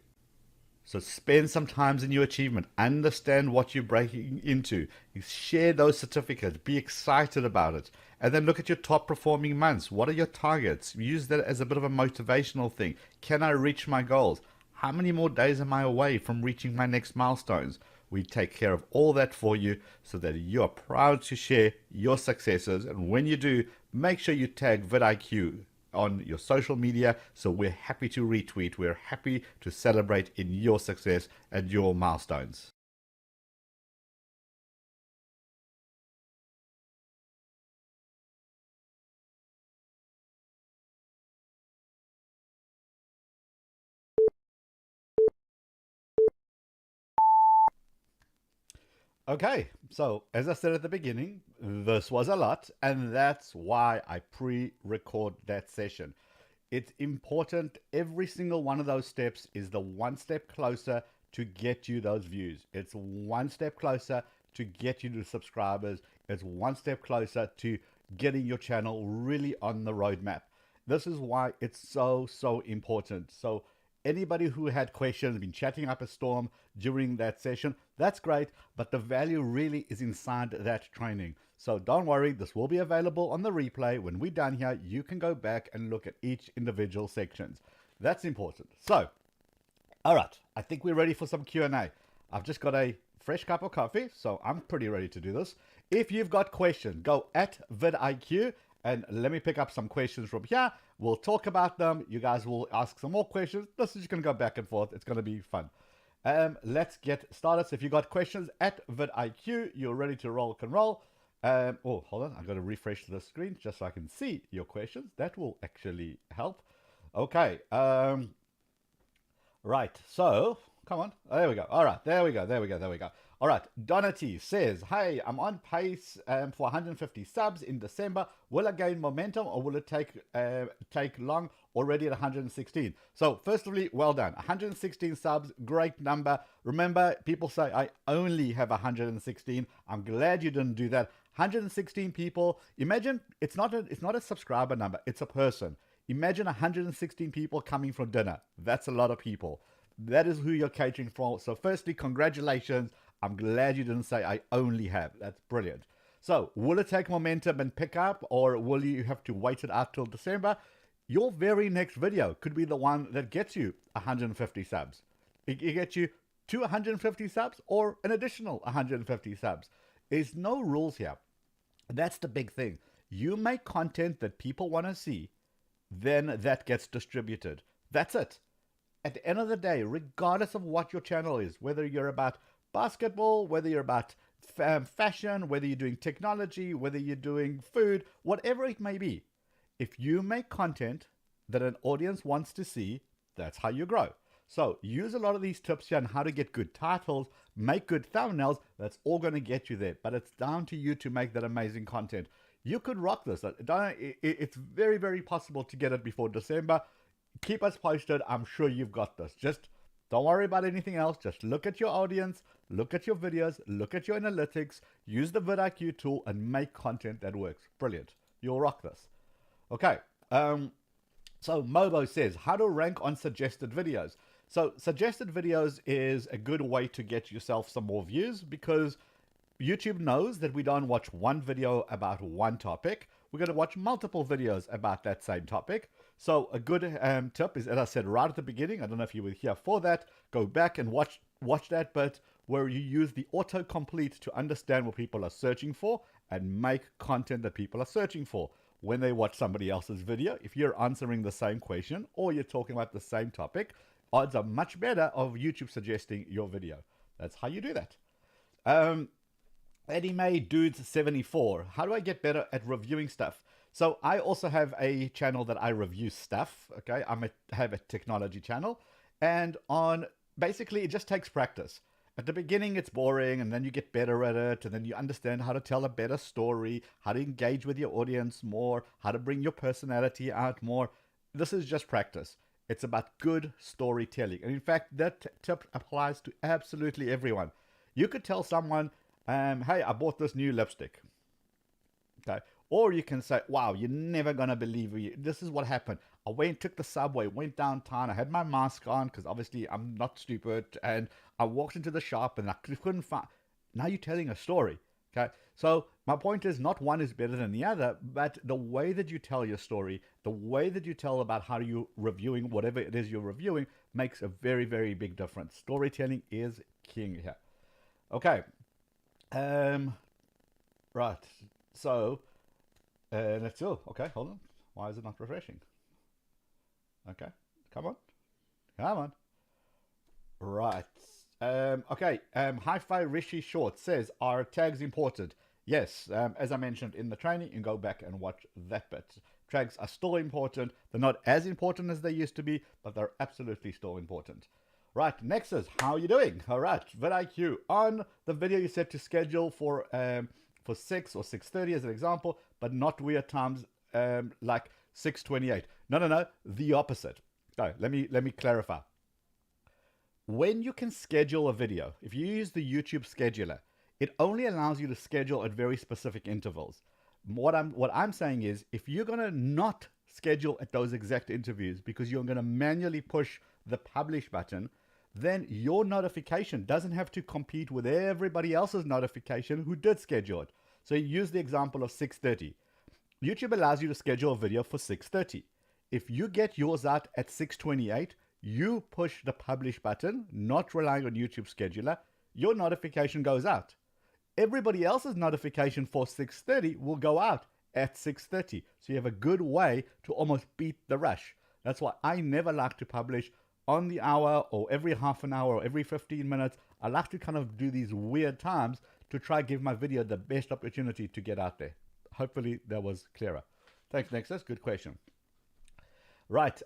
So spend some time in your achievement. Understand what you're breaking into. Share those certificates. Be excited about it. And then look at your top performing months. What are your targets? Use that as a bit of a motivational thing. Can I reach my goals? How many more days am I away from reaching my next milestones? We take care of all that for you so that you are proud to share your successes. And when you do, make sure you tag vidIQ on your social media. So we're happy to retweet. We're happy to celebrate in your success and your milestones. Okay, so as I said at the beginning, this was a lot, and that's why I pre-record that session. It's important. Every single one of those steps is the one step closer to get you those views. It's one step closer to get you to subscribers. It's one step closer to getting your channel really on the roadmap. This is why it's so important. So anybody who had questions, been chatting up a storm during that session, that's great, but the value really is inside that training. So don't worry, this will be available on the replay. When we're done here, you can go back and look at each individual sections. That's important. So, all right, I think we're ready for some Q&A. I've just got a fresh cup of coffee, so I'm pretty ready to do this. If you've got questions, go at vidIQ and let me pick up some questions from here. We'll talk about them. You guys will ask some more questions. This is just going to go back and forth. It's going to be fun. Let's get started. So if you got questions at vidIQ, you're ready to roll, can roll. Oh, hold on. I've got to refresh the screen just so I can see your questions. That will actually help. Okay. Right. So Come on. Oh, there we go. All right. There we go. There we go. There we go. All right. Donati says, hey, I'm on pace for 150 subs in December. Will I gain momentum or will it take long? Already at 116. So firstly, well done. 116 subs, great number. Remember, people say I only have 116. I'm glad you didn't do that. 116 people. Imagine it's not a subscriber number. It's a person. Imagine 116 people coming for dinner. That's a lot of people. That is who you're catering for. So firstly, congratulations. I'm glad you didn't say I only have. That's brilliant. So will it take momentum and pick up, or will you have to wait it out till December? Your very next video could be the one that gets you 150 subs. It gets you to 150 subs or an additional 150 subs. There's no rules here. That's the big thing. You make content that people want to see, then that gets distributed. That's it. At the end of the day, regardless of what your channel is, whether you're about basketball, whether you're about fashion, whether you're doing technology, whether you're doing food, whatever it may be, if you make content that an audience wants to see, that's how you grow. So use a lot of these tips here on how to get good titles, make good thumbnails. That's all going to get you there. But it's down to you to make that amazing content. You could rock this. It's very, very possible to get it before December. Keep us posted. I'm sure you've got this. Just don't worry about anything else. Just look at your audience, look at your videos, look at your analytics, use the vidIQ tool and make content that works. Brilliant. You'll rock this. Okay. So Mobo says, how to rank on suggested videos. So suggested videos is a good way to get yourself some more views because YouTube knows that we don't watch one video about one topic. We're going to watch multiple videos about that same topic. So a good tip is, as I said right at the beginning, I don't know if you were here for that, go back and watch that bit where you use the autocomplete to understand what people are searching for and make content that people are searching for. When they watch somebody else's video, if you're answering the same question or you're talking about the same topic, odds are much better of YouTube suggesting your video. That's how you do that. Eddie May Dudes 74. How do I get better at reviewing stuff? So I also have a channel that I review stuff. Okay, I have a technology channel, and basically it just takes practice. At the beginning it's boring, and then you get better at it, and then you understand how to tell a better story, how to engage with your audience more, how to bring your personality out more. This is just practice. It's about good storytelling. And in fact, that tip applies to absolutely everyone. You could tell someone, hey, I bought this new lipstick. Okay. Or you can say, wow, you're never going to believe it. This is what happened. I took the subway, went downtown. I had my mask on because obviously I'm not stupid. And I walked into the shop and I couldn't find. Now you're telling a story. Okay. So my point is not one is better than the other, but the way that you tell your story, the way that you tell about how you're reviewing whatever it is you're reviewing makes a very, very big difference. Storytelling is king here. Okay. Right. So, let's go. Okay, hold on. Why is it not refreshing? Okay, come on. Come on. Right. Okay. Hi-Fi Rishi Short says, are tags important? Yes. As I mentioned in the training, you can go back and watch that bit. Tags are still important. They're not as important as they used to be, but they're absolutely still important. Right, next is, how are you doing? All right, vidIQ. On the video you set to schedule for 6 or 6:30 as an example, but not weird times like 6:28. No, the opposite. So let me clarify. When you can schedule a video, if you use the YouTube scheduler, it only allows you to schedule at very specific intervals. What I'm saying is, if you're gonna not schedule at those exact interviews because you're gonna manually push the publish button, then your notification doesn't have to compete with everybody else's notification who did schedule it. So you use the example of 6:30. YouTube allows you to schedule a video for 6:30. If you get yours out at 6:28, you push the publish button, not relying on YouTube scheduler, your notification goes out. Everybody else's notification for 6:30 will go out at 6:30. So you have a good way to almost beat the rush. That's why I never like to publish on the hour or every half an hour or every 15 minutes. I like to kind of do these weird times to try give my video the best opportunity to get out there. Hopefully that was clearer. Thanks, Nexus. Good question. Right.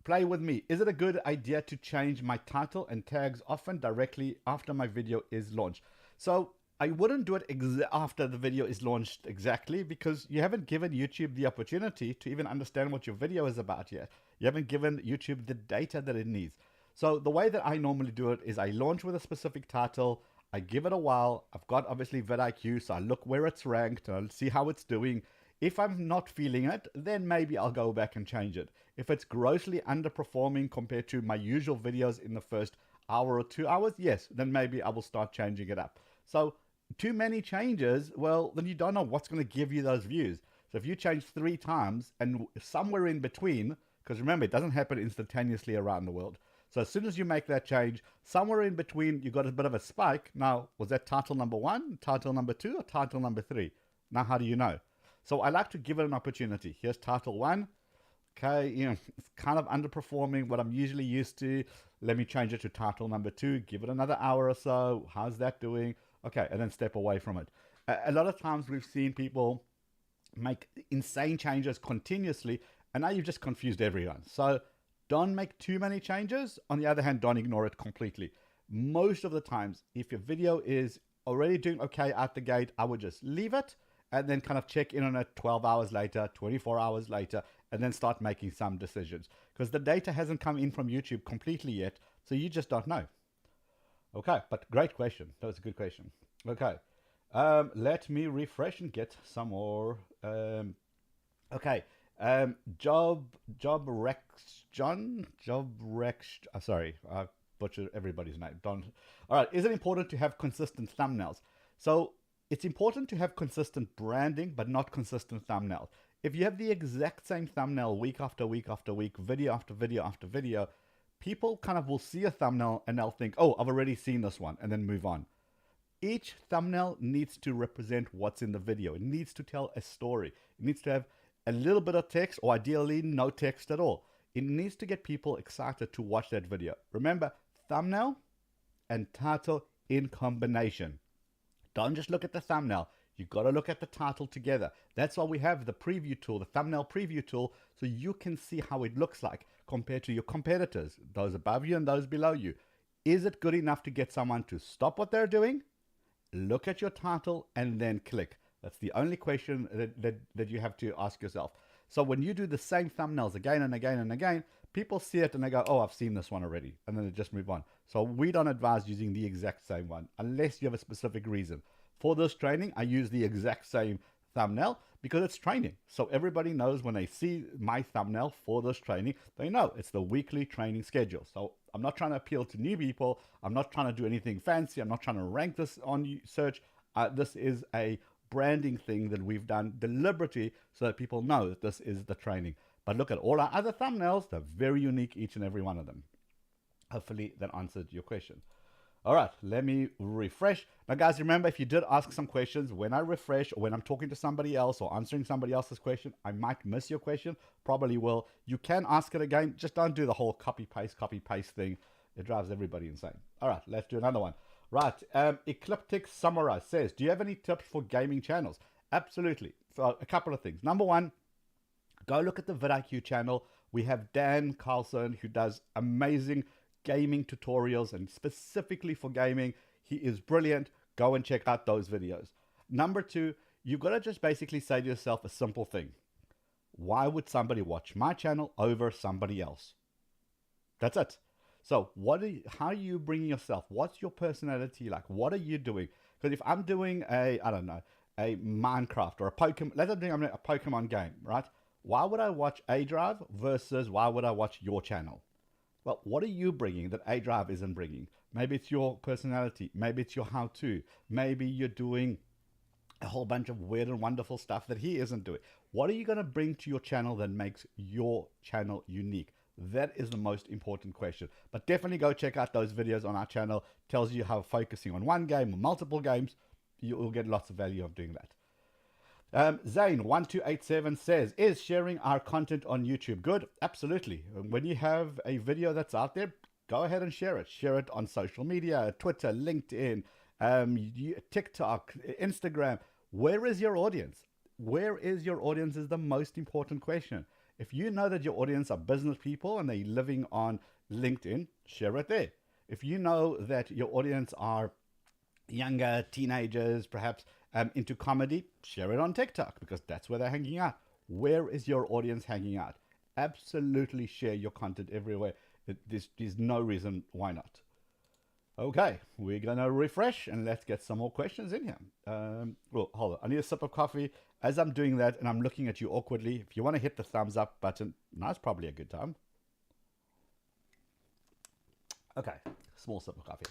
play with me. Is it a good idea to change my title and tags often directly after my video is launched? So I wouldn't do it after the video is launched exactly, because you haven't given YouTube the opportunity to even understand what your video is about yet. You haven't given YouTube the data that it needs. So the way that I normally do it is I launch with a specific title. I give it a while. I've got obviously vidIQ, so I look where it's ranked. I'll see how it's doing. If I'm not feeling it, then maybe I'll go back and change it. If it's grossly underperforming compared to my usual videos in the first hour or 2 hours, yes, then maybe I will start changing it up. So too many changes, well, then you don't know what's going to give you those views. So if you change 3 times and somewhere in between, because remember, it doesn't happen instantaneously around the world. So as soon as you make that change, somewhere in between, you got a bit of a spike. Now, was that title number 1, title number 2, or title number 3? Now, how do you know? So I like to give it an opportunity. Here's title 1. Okay, it's kind of underperforming what I'm usually used to. Let me change it to title number 2. Give it another hour or so. How's that doing? Okay, and then step away from it. A lot of times we've seen people make insane changes continuously, and now you've just confused everyone. So don't make too many changes. On the other hand, don't ignore it completely. Most of the times, if your video is already doing okay out the gate, I would just leave it and then kind of check in on it 12 hours later, 24 hours later, and then start making some decisions. Because the data hasn't come in from YouTube completely yet, so you just don't know. Okay, but great question. That was a good question. Okay, let me refresh and get some more. Sorry, I butchered everybody's name. All right, is it important to have consistent thumbnails? So it's important to have consistent branding, but not consistent thumbnails. If you have the exact same thumbnail week after week after week, video after video after video, people kind of will see a thumbnail and they'll think, oh, I've already seen this one, and then move on. Each thumbnail needs to represent what's in the video. It needs to tell a story. It needs to have a little bit of text, or ideally no text at all. It needs to get people excited to watch that video. Remember, thumbnail and title in combination. Don't just look at the thumbnail. You got to look at the title together. That's why we have the preview tool, the thumbnail preview tool, so you can see how it looks like compared to your competitors, those above you and those below you. Is it good enough to get someone to stop what they're doing, look at your title, and then click? That's the only question that you have to ask yourself. So when you do the same thumbnails again and again and again, people see it and they go, oh, I've seen this one already. And then they just move on. So we don't advise using the exact same one unless you have a specific reason. For this training, I use the exact same thumbnail because it's training. So everybody knows when they see my thumbnail for this training, they know it's the weekly training schedule. So I'm not trying to appeal to new people. I'm not trying to do anything fancy. I'm not trying to rank this on search. This is a branding thing that we've done deliberately so that people know that this is the training. But look at all our other thumbnails. They're very unique, each and every one of them. Hopefully that answered your question. All right, let me refresh. Now, guys, remember, if you did ask some questions, when I refresh or when I'm talking to somebody else or answering somebody else's question, I might miss your question. Probably will. You can ask it again. Just don't do the whole copy paste thing. It drives everybody insane. All right, let's do another one. Right, Ecliptic Samurai says, do you have any tips for gaming channels? Absolutely. So a couple of things. Number one, go look at the vidIQ channel. We have Dan Carlson, who does amazing gaming tutorials, and specifically for gaming, he is brilliant. Go and check out those videos. Number two, you've got to just basically say to yourself a simple thing. Why would somebody watch my channel over somebody else? That's it. So how are you bringing yourself? What's your personality like? What are you doing? Because if I'm doing a Minecraft or a Pokemon, let's say I'm doing a Pokemon game, right? Why would I watch A Drive versus why would I watch your channel? Well, what are you bringing that A Drive isn't bringing? Maybe it's your personality. Maybe it's your how-to. Maybe you're doing a whole bunch of weird and wonderful stuff that he isn't doing. What are you going to bring to your channel that makes your channel unique? That is the most important question. But definitely go check out those videos on our channel. Tells you how focusing on one game or multiple games, you'll get lots of value of doing that. Zane1287 says, is sharing our content on YouTube good? Absolutely. When you have a video that's out there, go ahead and share it. Share it on social media, Twitter, LinkedIn, TikTok, Instagram. Where is your audience? Where is your audience is the most important question. If you know that your audience are business people and they're living on LinkedIn, share it there. If you know that your audience are younger teenagers, perhaps into comedy, share it on TikTok because that's where they're hanging out. Where is your audience hanging out? Absolutely share your content everywhere. There's no reason why not. Okay, we're gonna refresh and let's get some more questions in here. Well, hold on. I need a sip of coffee. As I'm doing that and I'm looking at you awkwardly, if you want to hit the thumbs up button, now's probably a good time. Okay, small sip of coffee.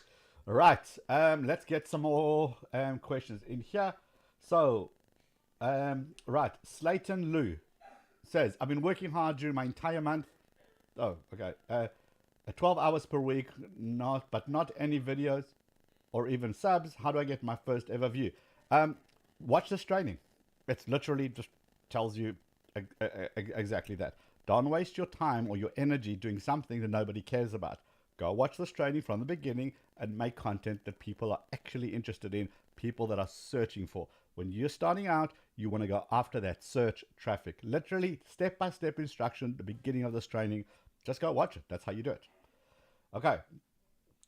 All right, let's get some more questions in here. So, right, Slayton Lou says, I've been working hard during my entire month. Oh, okay. 12 hours per week, but not any videos or even subs. How do I get my first ever view? Watch this training. It's literally just tells you exactly that. Don't waste your time or your energy doing something that nobody cares about. Go watch this training from the beginning and make content that people are actually interested in, people that are searching for. When you're starting out, you want to go after that search traffic. Literally, step-by-step instruction at the beginning of this training. Just go watch it. That's how you do it. Okay.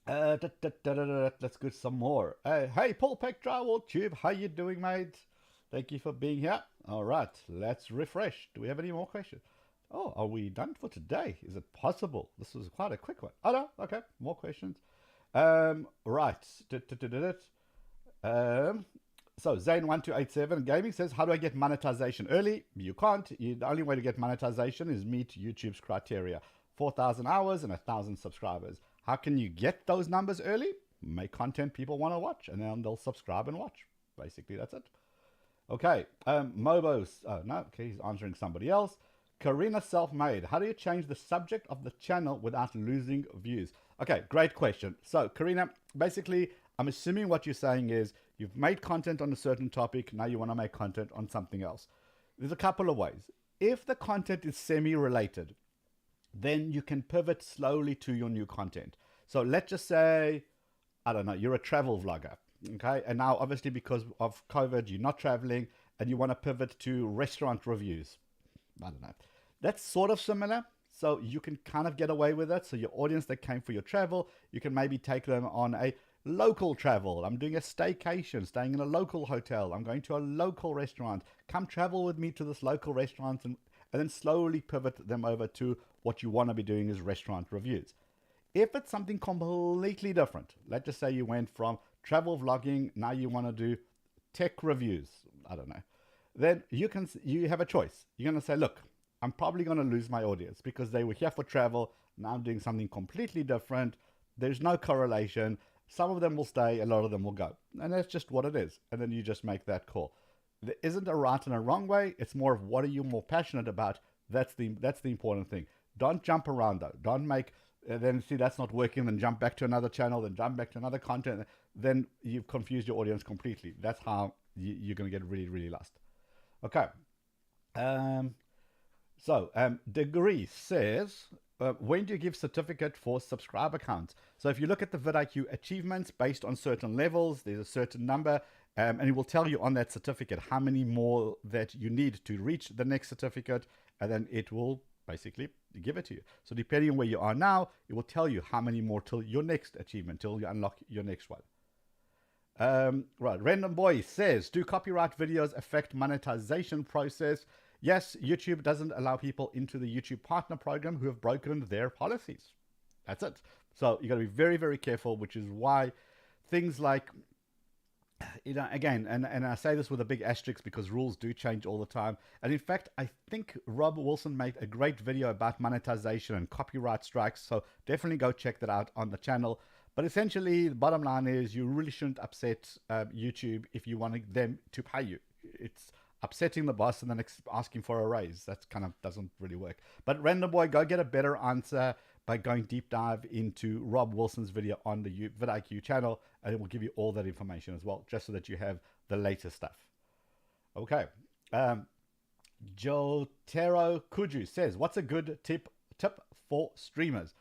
Let's get some more. Hey, Paul Peck Drywall Tube. How you doing, mate? Thank you for being here. All right. Let's refresh. Do we have any more questions? Oh, are we done for today? Is it possible? This was quite a quick one. Oh, no. Okay. More questions. Right. So Zane1287 Gaming says, how do I get monetization early? You can't. The only way to get monetization is meet YouTube's criteria. 4,000 hours and 1,000 subscribers. How can you get those numbers early? Make content people want to watch, and then they'll subscribe and watch. Basically, that's it. Okay, Mobos. Oh, no, okay, he's answering somebody else. Karina Self-Made. How do you change the subject of the channel without losing views? Okay, great question. So, Karina, basically, I'm assuming what you're saying is you've made content on a certain topic, now you want to make content on something else. There's a couple of ways. If the content is semi-related, then you can pivot slowly to your new content. So let's just say, I don't know, you're a travel vlogger, okay? And now obviously because of COVID, you're not traveling and you want to pivot to restaurant reviews. I don't know. That's sort of similar. So you can kind of get away with it. So your audience that came for your travel, you can maybe take them on a local travel. I'm doing a staycation, staying in a local hotel. I'm going to a local restaurant. Come travel with me to this local restaurant and then slowly pivot them over to what you want to be doing is restaurant reviews. If it's something completely different, let's just say you went from travel vlogging, now you want to do tech reviews, I don't know, then you have a choice. You're going to say, look, I'm probably going to lose my audience because they were here for travel. Now I'm doing something completely different. There's no correlation. Some of them will stay, a lot of them will go. And that's just what it is. And then you just make that call. There isn't a right and a wrong way. It's more of what are you more passionate about? That's the important thing. Don't jump around though. Don't make, then see that's not working, then jump back to another channel, then jump back to another content. Then you've confused your audience completely. That's how you're going to get really, really lost. Okay. Degree says, when do you give certificate for subscriber counts? So if you look at the vidIQ achievements based on certain levels, there's a certain number, and it will tell you on that certificate how many more that you need to reach the next certificate, and then it will basically give it to you. So depending on where you are now, it will tell you how many more till your next achievement, till you unlock your next one. Right, Random Boy says, do copyright videos affect monetization process? Yes, YouTube doesn't allow people into the YouTube partner program who have broken their policies. That's it. So you got to be very, very careful, which is why things like, again, and I say this with a big asterisk because rules do change all the time. And in fact, I think Rob Wilson made a great video about monetization and copyright strikes. So definitely go check that out on the channel. But essentially, the bottom line is you really shouldn't upset YouTube if you want them to pay you. It's upsetting the boss and then asking for a raise. That kind of doesn't really work. But Random Boy, go get a better answer by going deep dive into Rob Wilson's video on the vidIQ channel, and it will give you all that information as well, just so that you have the latest stuff. Okay. Jotaro Kuju says, what's a good tip for streamers?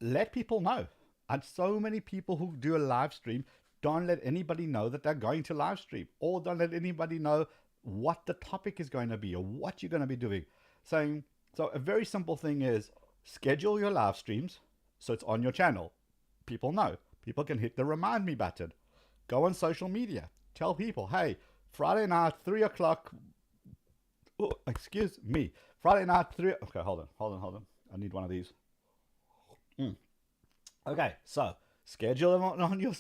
Let people know. And so many people who do a live stream don't let anybody know that they're going to live stream, or don't let anybody know what the topic is going to be or what you're going to be doing. saying, so a very simple thing is schedule your live streams so it's on your channel. People know. People can hit the remind me button. Go on social media. Tell people, hey, Friday night, 3 o'clock. Oh, excuse me. Friday night, 3. Okay, hold on. I need one of these. Okay, so schedule them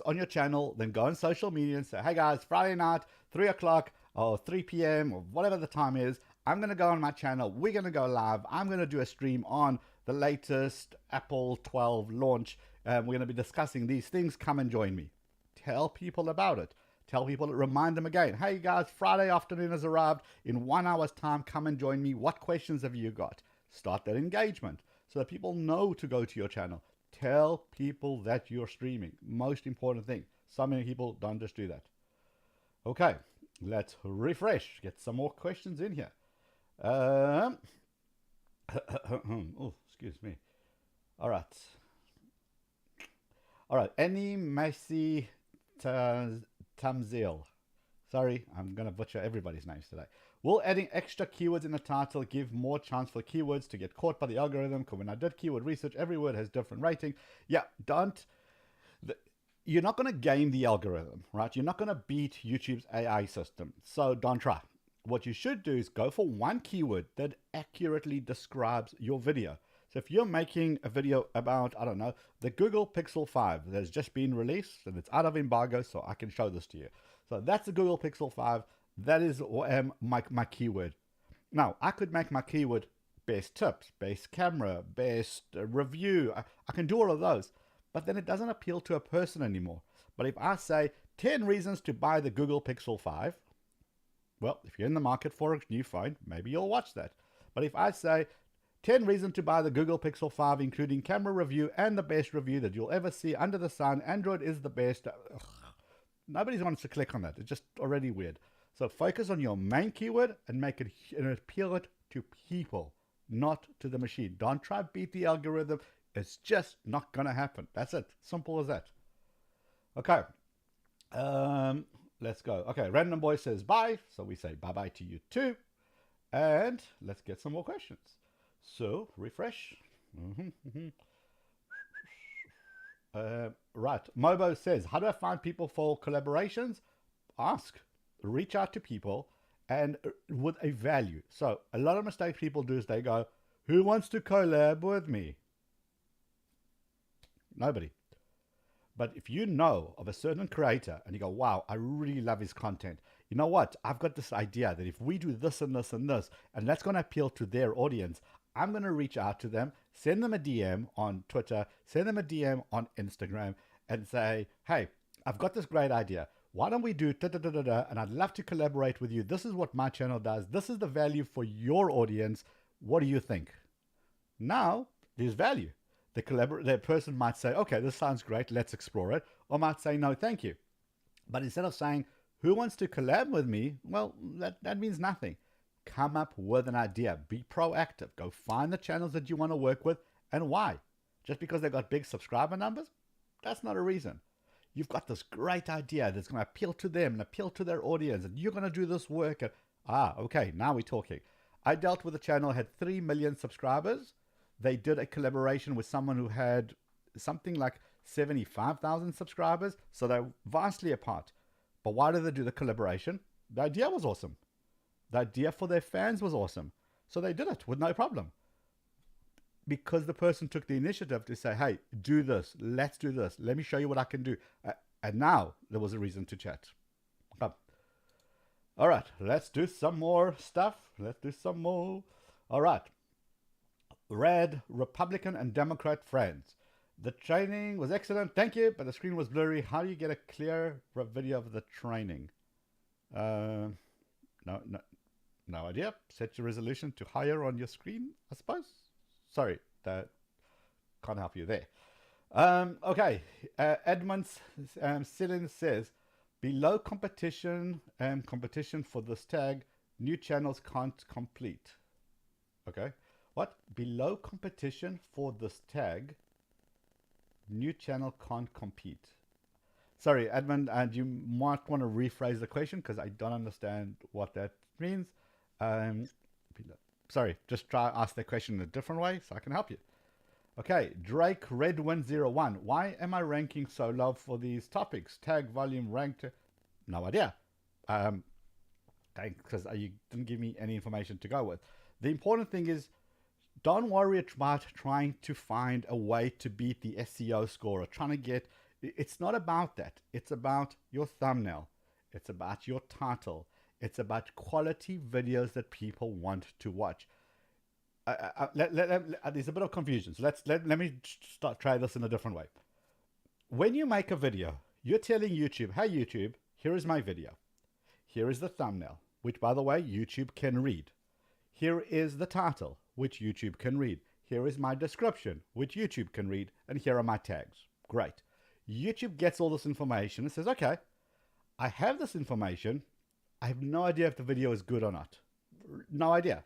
on your channel, then go on social media and say, hey guys, Friday night, 3 o'clock or 3 p.m. or whatever the time is, I'm going to go on my channel. We're going to go live. I'm going to do a stream on the latest Apple 12 launch. We're going to be discussing these things. Come and join me. Tell people about it. Tell people, remind them again. Hey guys, Friday afternoon has arrived. In 1 hour's time, come and join me. What questions have you got? Start that engagement so that people know to go to your channel. Tell people that you're streaming. Most important thing. So many people don't just do that. Okay, let's refresh. Get some more questions in here. Oh, excuse me. All right. Any messy Tamzil. Sorry, I'm going to butcher everybody's names today. Will adding extra keywords in the title give more chance for keywords to get caught by the algorithm? Because when I did keyword research, every word has different rating. Yeah, you're not going to game the algorithm, right? You're not going to beat YouTube's AI system. So don't try. What you should do is go for one keyword that accurately describes your video. So if you're making a video about, I don't know, the Google Pixel 5 that has just been released and it's out of embargo, so I can show this to you. So that's the Google Pixel 5. That is my keyword. Now, I could make my keyword best tips, best camera, best review. I can do all of those, but then it doesn't appeal to a person anymore. But if I say 10 reasons to buy the Google Pixel 5, well, if you're in the market for a new phone, maybe you'll watch that. But if I say 10 reasons to buy the Google Pixel 5, including camera review and the best review that you'll ever see under the sun, Android is the best. Nobody wants to click on that. It's just already weird. So focus on your main keyword and make it and appeal it to people, not to the machine. Don't try to beat the algorithm. It's just not going to happen. That's it. Simple as that. Okay. Let's go. Okay. Random Boy says bye. So we say bye-bye to you too. And let's get some more questions. So refresh. Right. Mobo says, how do I find people for collaborations? Ask. Reach out to people and with a value. So a lot of mistakes people do is they go, who wants to collab with me? Nobody. But if you know of a certain creator and you go, wow, I really love his content. You know what? I've got this idea that if we do this and this and this, and that's going to appeal to their audience, I'm going to reach out to them, send them a DM on Twitter, send them a DM on Instagram and say, hey, I've got this great idea. Why don't we do da-da-da-da-da, and I'd love to collaborate with you. This is what my channel does. This is the value for your audience. What do you think? Now, there's value. The person might say, okay, this sounds great. Let's explore it. Or might say, no, thank you. But instead of saying, who wants to collab with me? Well, that means nothing. Come up with an idea. Be proactive. Go find the channels that you want to work with and why. Just because they've got big subscriber numbers? That's not a reason. You've got this great idea that's going to appeal to them and appeal to their audience, and you're going to do this work. And, okay, now we're talking. I dealt with a channel that had 3 million subscribers. They did a collaboration with someone who had something like 75,000 subscribers, so they're vastly apart. But why did they do the collaboration? The idea was awesome. The idea for their fans was awesome. So they did it with no problem. Because the person took the initiative to say, hey, do this. Let's do this. Let me show you what I can do. And now there was a reason to chat. Come. All right, let's do some more stuff. Let's do some more. All right. Red, Republican and Democrat friends. The training was excellent. Thank you. But the screen was blurry. How do you get a clear video of the training? No idea. Set your resolution to higher on your screen, I suppose. Sorry, that can't help you there. Okay, Edmund Silin says, below competition for this tag, new channels can't complete. Okay, what? Below competition for this tag, new channel can't compete. Sorry, Edmund, and you might want to rephrase the question because I don't understand what that means. Below. sorry, just try ask that question in a different way so I can help you. Okay, Drake Redwin01. Why am I ranking so low for these topics? Tag, volume, ranked. No idea. Because you didn't give me any information to go with. The important thing is, don't worry about trying to find a way to beat the SEO score or trying to get. It's not about that. It's about your thumbnail. It's about your title. It's about quality videos that people want to watch. There's a bit of confusion. So let me try this in a different way. When you make a video, you're telling YouTube, hey YouTube, here is my video. Here is the thumbnail, which by the way, YouTube can read. Here is the title, which YouTube can read. Here is my description, which YouTube can read. And here are my tags. Great. YouTube gets all this information and says, okay, I have this information. I have no idea if the video is good or not. No idea.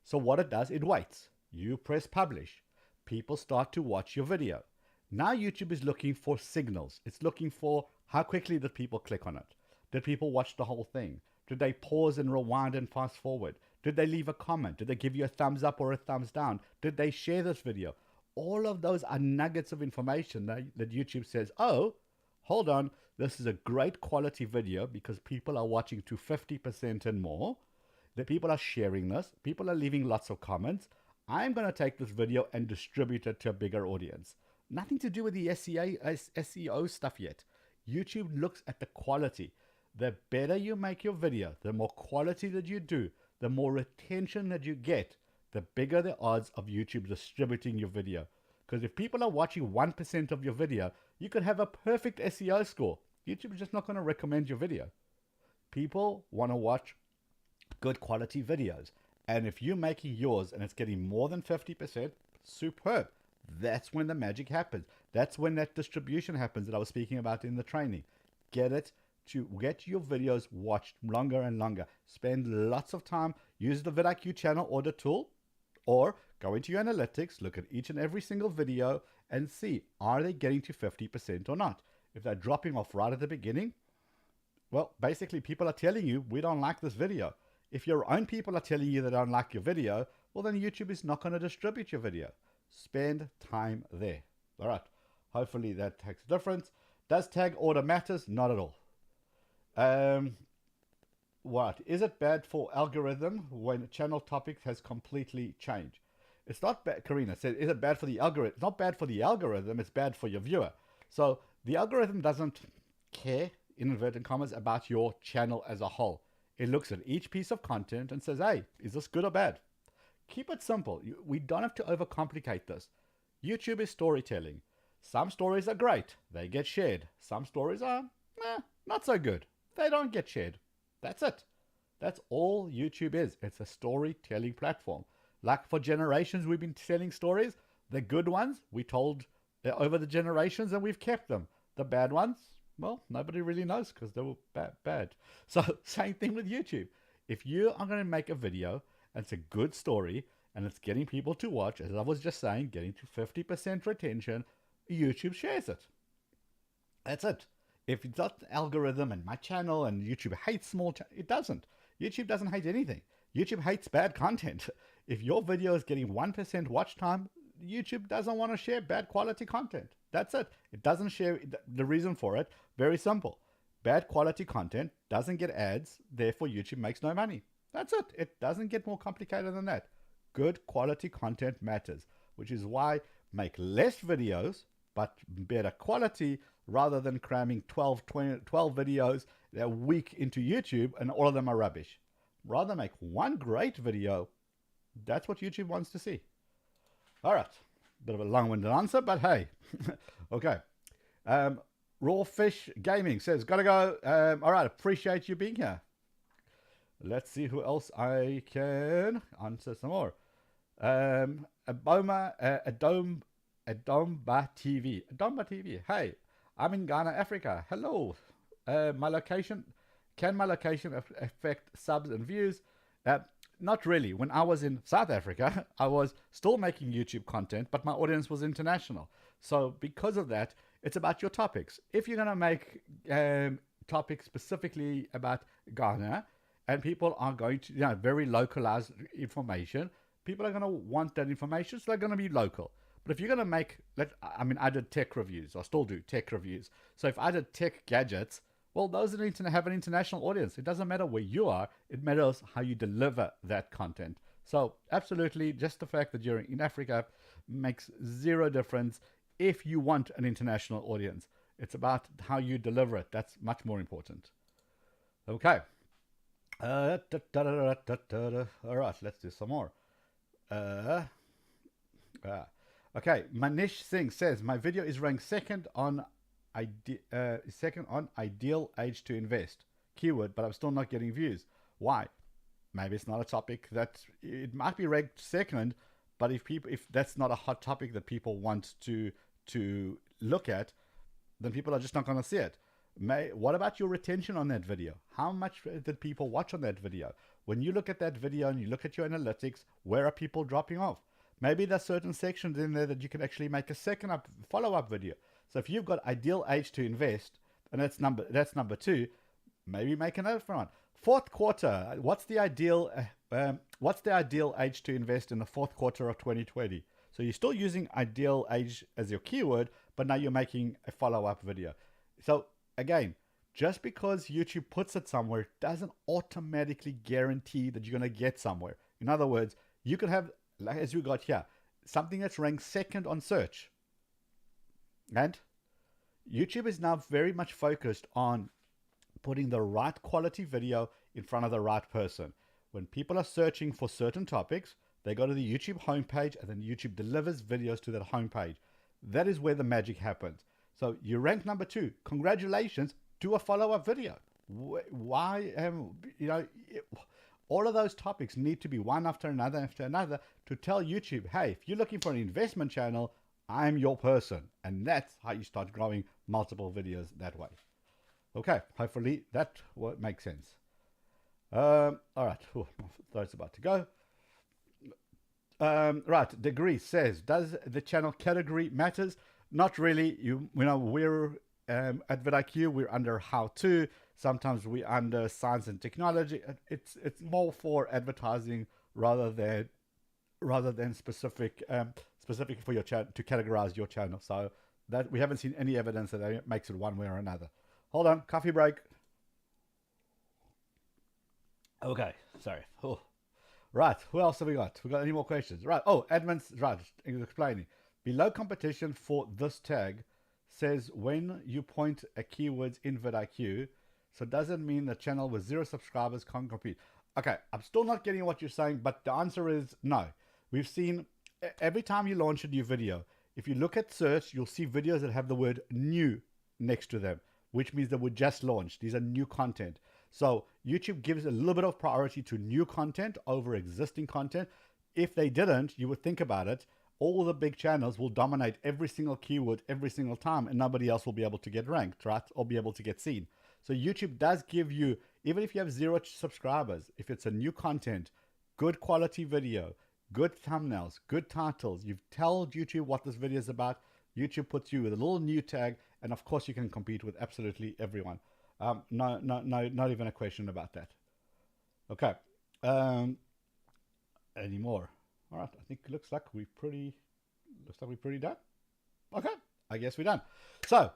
So what it does, it waits. You press publish. People start to watch your video. Now YouTube is looking for signals. It's looking for how quickly did people click on it? Did people watch the whole thing? Did they pause and rewind and fast forward? Did they leave a comment? Did they give you a thumbs up or a thumbs down? Did they share this video? All of those are nuggets of information that YouTube says, oh, hold on, this is a great quality video because people are watching to 50% and more. The people are sharing this. People are leaving lots of comments. I'm going to take this video and distribute it to a bigger audience. Nothing to do with the SEO stuff yet. YouTube looks at the quality. The better you make your video, the more quality that you do, the more attention that you get, the bigger the odds of YouTube distributing your video. Because if people are watching 1% of your video, you could have a perfect SEO score. YouTube is just not going to recommend your video. People want to watch good quality videos. And if you're making yours and it's getting more than 50%, superb. That's when the magic happens. That's when that distribution happens that I was speaking about in the training. Get your videos watched longer and longer. Spend lots of time. Use the vidIQ channel audit tool, or go into your analytics, look at each and every single video and see, are they getting to 50% or not? If they're dropping off right at the beginning, well, basically people are telling you, we don't like this video. If your own people are telling you they don't like your video, well, then YouTube is not going to distribute your video. Spend time there. All right. Hopefully that makes a difference. Does tag order matters? Not at all. What? Is it bad for algorithm when channel topic has completely changed? It's not bad. Karina said, is it bad for the algorithm? It's not bad for the algorithm. It's bad for your viewer. So the algorithm doesn't care, in inverted commas, about your channel as a whole. It looks at each piece of content and says, hey, is this good or bad? Keep it simple. We don't have to overcomplicate this. YouTube is storytelling. Some stories are great. They get shared. Some stories are not so good. They don't get shared. That's it. That's all YouTube is. It's a storytelling platform. Like for generations, we've been telling stories. The good ones, we told over the generations and we've kept them. The bad ones, well, nobody really knows because they were bad. So same thing with YouTube. If you are going to make a video and it's a good story and it's getting people to watch, as I was just saying, getting to 50% retention, YouTube shares it. That's it. If it's not the algorithm and my channel and YouTube hates small it doesn't. YouTube doesn't hate anything. YouTube hates bad content. If your video is getting 1% watch time, YouTube doesn't want to share bad quality content. That's it. It doesn't share. The reason for it, very simple. Bad quality content doesn't get ads, therefore YouTube makes no money. That's it. It doesn't get more complicated than that. Good quality content matters, which is why make less videos, but better quality, rather than cramming 12 videos a week into YouTube and all of them are rubbish. Rather make one great video. That's what YouTube wants to see. All right. Bit of a long-winded answer, but hey. Okay. Raw Fish Gaming says, gotta go. All right. Appreciate you being here. Let's see who else I can answer some more. Adomba TV. Adomba TV. Hey, I'm in Ghana, Africa. Hello. Can my location affect subs and views? Not really. When I was in South Africa, I was still making YouTube content, but my audience was international. So because of that, it's about your topics. If you're going to make topics specifically about Ghana, and people are going to, very localized information. People are going to want that information, so they're going to be local. But if you're going to make, I did tech reviews. I still do tech reviews. So if I did tech gadgets, well, those need to have an international audience. It doesn't matter where you are. It matters how you deliver that content. So absolutely, just the fact that you're in Africa makes zero difference if you want an international audience. It's about how you deliver it. That's much more important. Okay. All right, let's do some more. Okay, Manish Singh says, my video is ranked second on ideal age to invest keyword, but I'm still not getting views. Why? Maybe it's not a topic that it might be ranked second, but if that's not a hot topic that people want to look at, then people are just not going to see it. What about your retention on that video? How much did people watch on that video? When you look at that video and you look at your analytics, where are people dropping off? Maybe there's certain sections in there that you can actually make a follow-up video. So if you've got ideal age to invest, and that's number 2, maybe make another one. Fourth quarter, what's the ideal age to invest in the fourth quarter of 2020? So you're still using ideal age as your keyword, but now you're making a follow-up video. So again, just because YouTube puts it somewhere doesn't automatically guarantee that you're going to get somewhere. In other words, you could have, like as we got here, something that's ranked second on search. And YouTube is now very much focused on putting the right quality video in front of the right person. When people are searching for certain topics, they go to the YouTube homepage, and then YouTube delivers videos to that homepage. That is where the magic happens. So you rank number 2. Congratulations. Do a follow-up video. Why? All of those topics need to be one after another to tell YouTube, hey, if you're looking for an investment channel, I'm your person. And that's how you start growing multiple videos that way. Okay, hopefully that makes sense. All right, that's about to go. Right, Degree says, does the channel category matters? Not really. We're at vidIQ, we're under how to. Sometimes we're under science and technology. It's more for advertising rather than specific for your channel, to categorize your channel. So that we haven't seen any evidence that it makes it one way or another. Hold on, coffee break. Okay, sorry. Oh. Right, who else have we got? We got any more questions? Right. Oh, admin's right. Explaining. Below competition for this tag says when you point at keywords in vidIQ, so does it mean the channel with 0 subscribers can't compete? Okay, I'm still not getting what you're saying, but the answer is no. We've seen every time you launch a new video, if you look at search, you'll see videos that have the word new next to them, which means they were just launched. These are new content. So YouTube gives a little bit of priority to new content over existing content. If they didn't, you would think about it, all the big channels will dominate every single keyword every single time, and nobody else will be able to get ranked, right? Or be able to get seen. So YouTube does give you, even if you have 0 subscribers, if it's a new content, good quality video, good thumbnails, good titles, you've told YouTube what this video is about, YouTube puts you with a little new tag, and of course you can compete with absolutely everyone. No, not even a question about that. Okay. Any more? All right. I think it looks like we're pretty done. Okay. I guess we're done. So,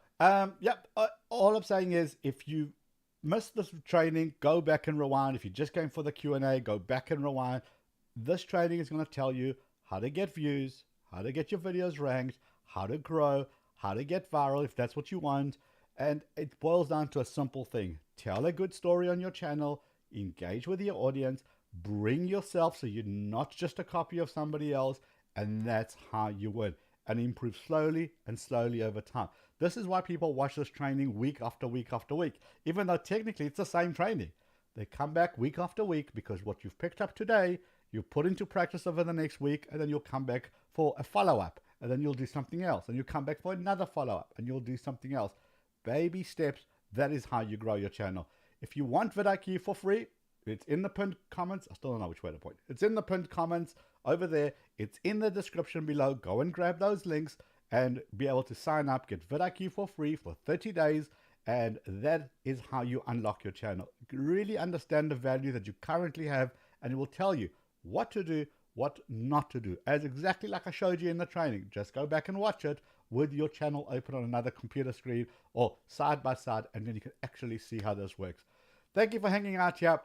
yep. All I'm saying is, if you missed this training, go back and rewind. If you're just going for the Q&A, go back and rewind. This training is going to tell you how to get views, how to get your videos ranked, how to grow, how to get viral if that's what you want. And it boils down to a simple thing. Tell a good story on your channel, engage with your audience, bring yourself so you're not just a copy of somebody else, and that's how you win. And improve slowly and slowly over time. This is why people watch this training week after week after week, even though technically it's the same training. They come back week after week because what you've picked up today, you put into practice over the next week, and then you'll come back for a follow-up, and then you'll do something else, and you'll come back for another follow-up, and you'll do something else. Baby steps, that is how you grow your channel. If you want vidIQ for free, it's in the pinned comments. I still don't know which way to point. It's in the pinned comments over there. It's in the description below. Go and grab those links and be able to sign up, get vidIQ for free for 30 days, And that is how you unlock your channel. Really understand the value that you currently have, and it will tell you what to do, what not to do, as exactly like I showed you in the training. Just go back and watch it with your channel open on another computer screen or side by side, and then you can actually see how this works. Thank you for hanging out here.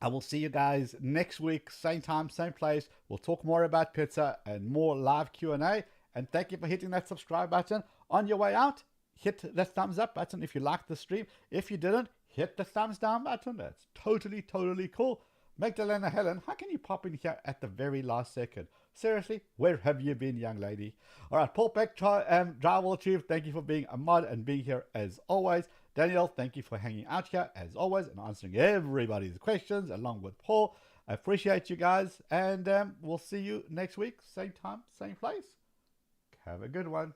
I will see you guys next week, same time, same place. We'll talk more about pizza and more live Q&A. And thank you for hitting that subscribe button. On your way out, hit the thumbs up button if you liked the stream. If you didn't, hit the thumbs down button. That's totally, totally cool. Magdalena Helen, how can you pop in here at the very last second? Seriously, where have you been, young lady? All right, Paul Beck, Drywall Chief, thank you for being a mod and being here as always. Daniel, thank you for hanging out here as always and answering everybody's questions along with Paul. I appreciate you guys, and we'll see you next week, same time, same place. Have a good one.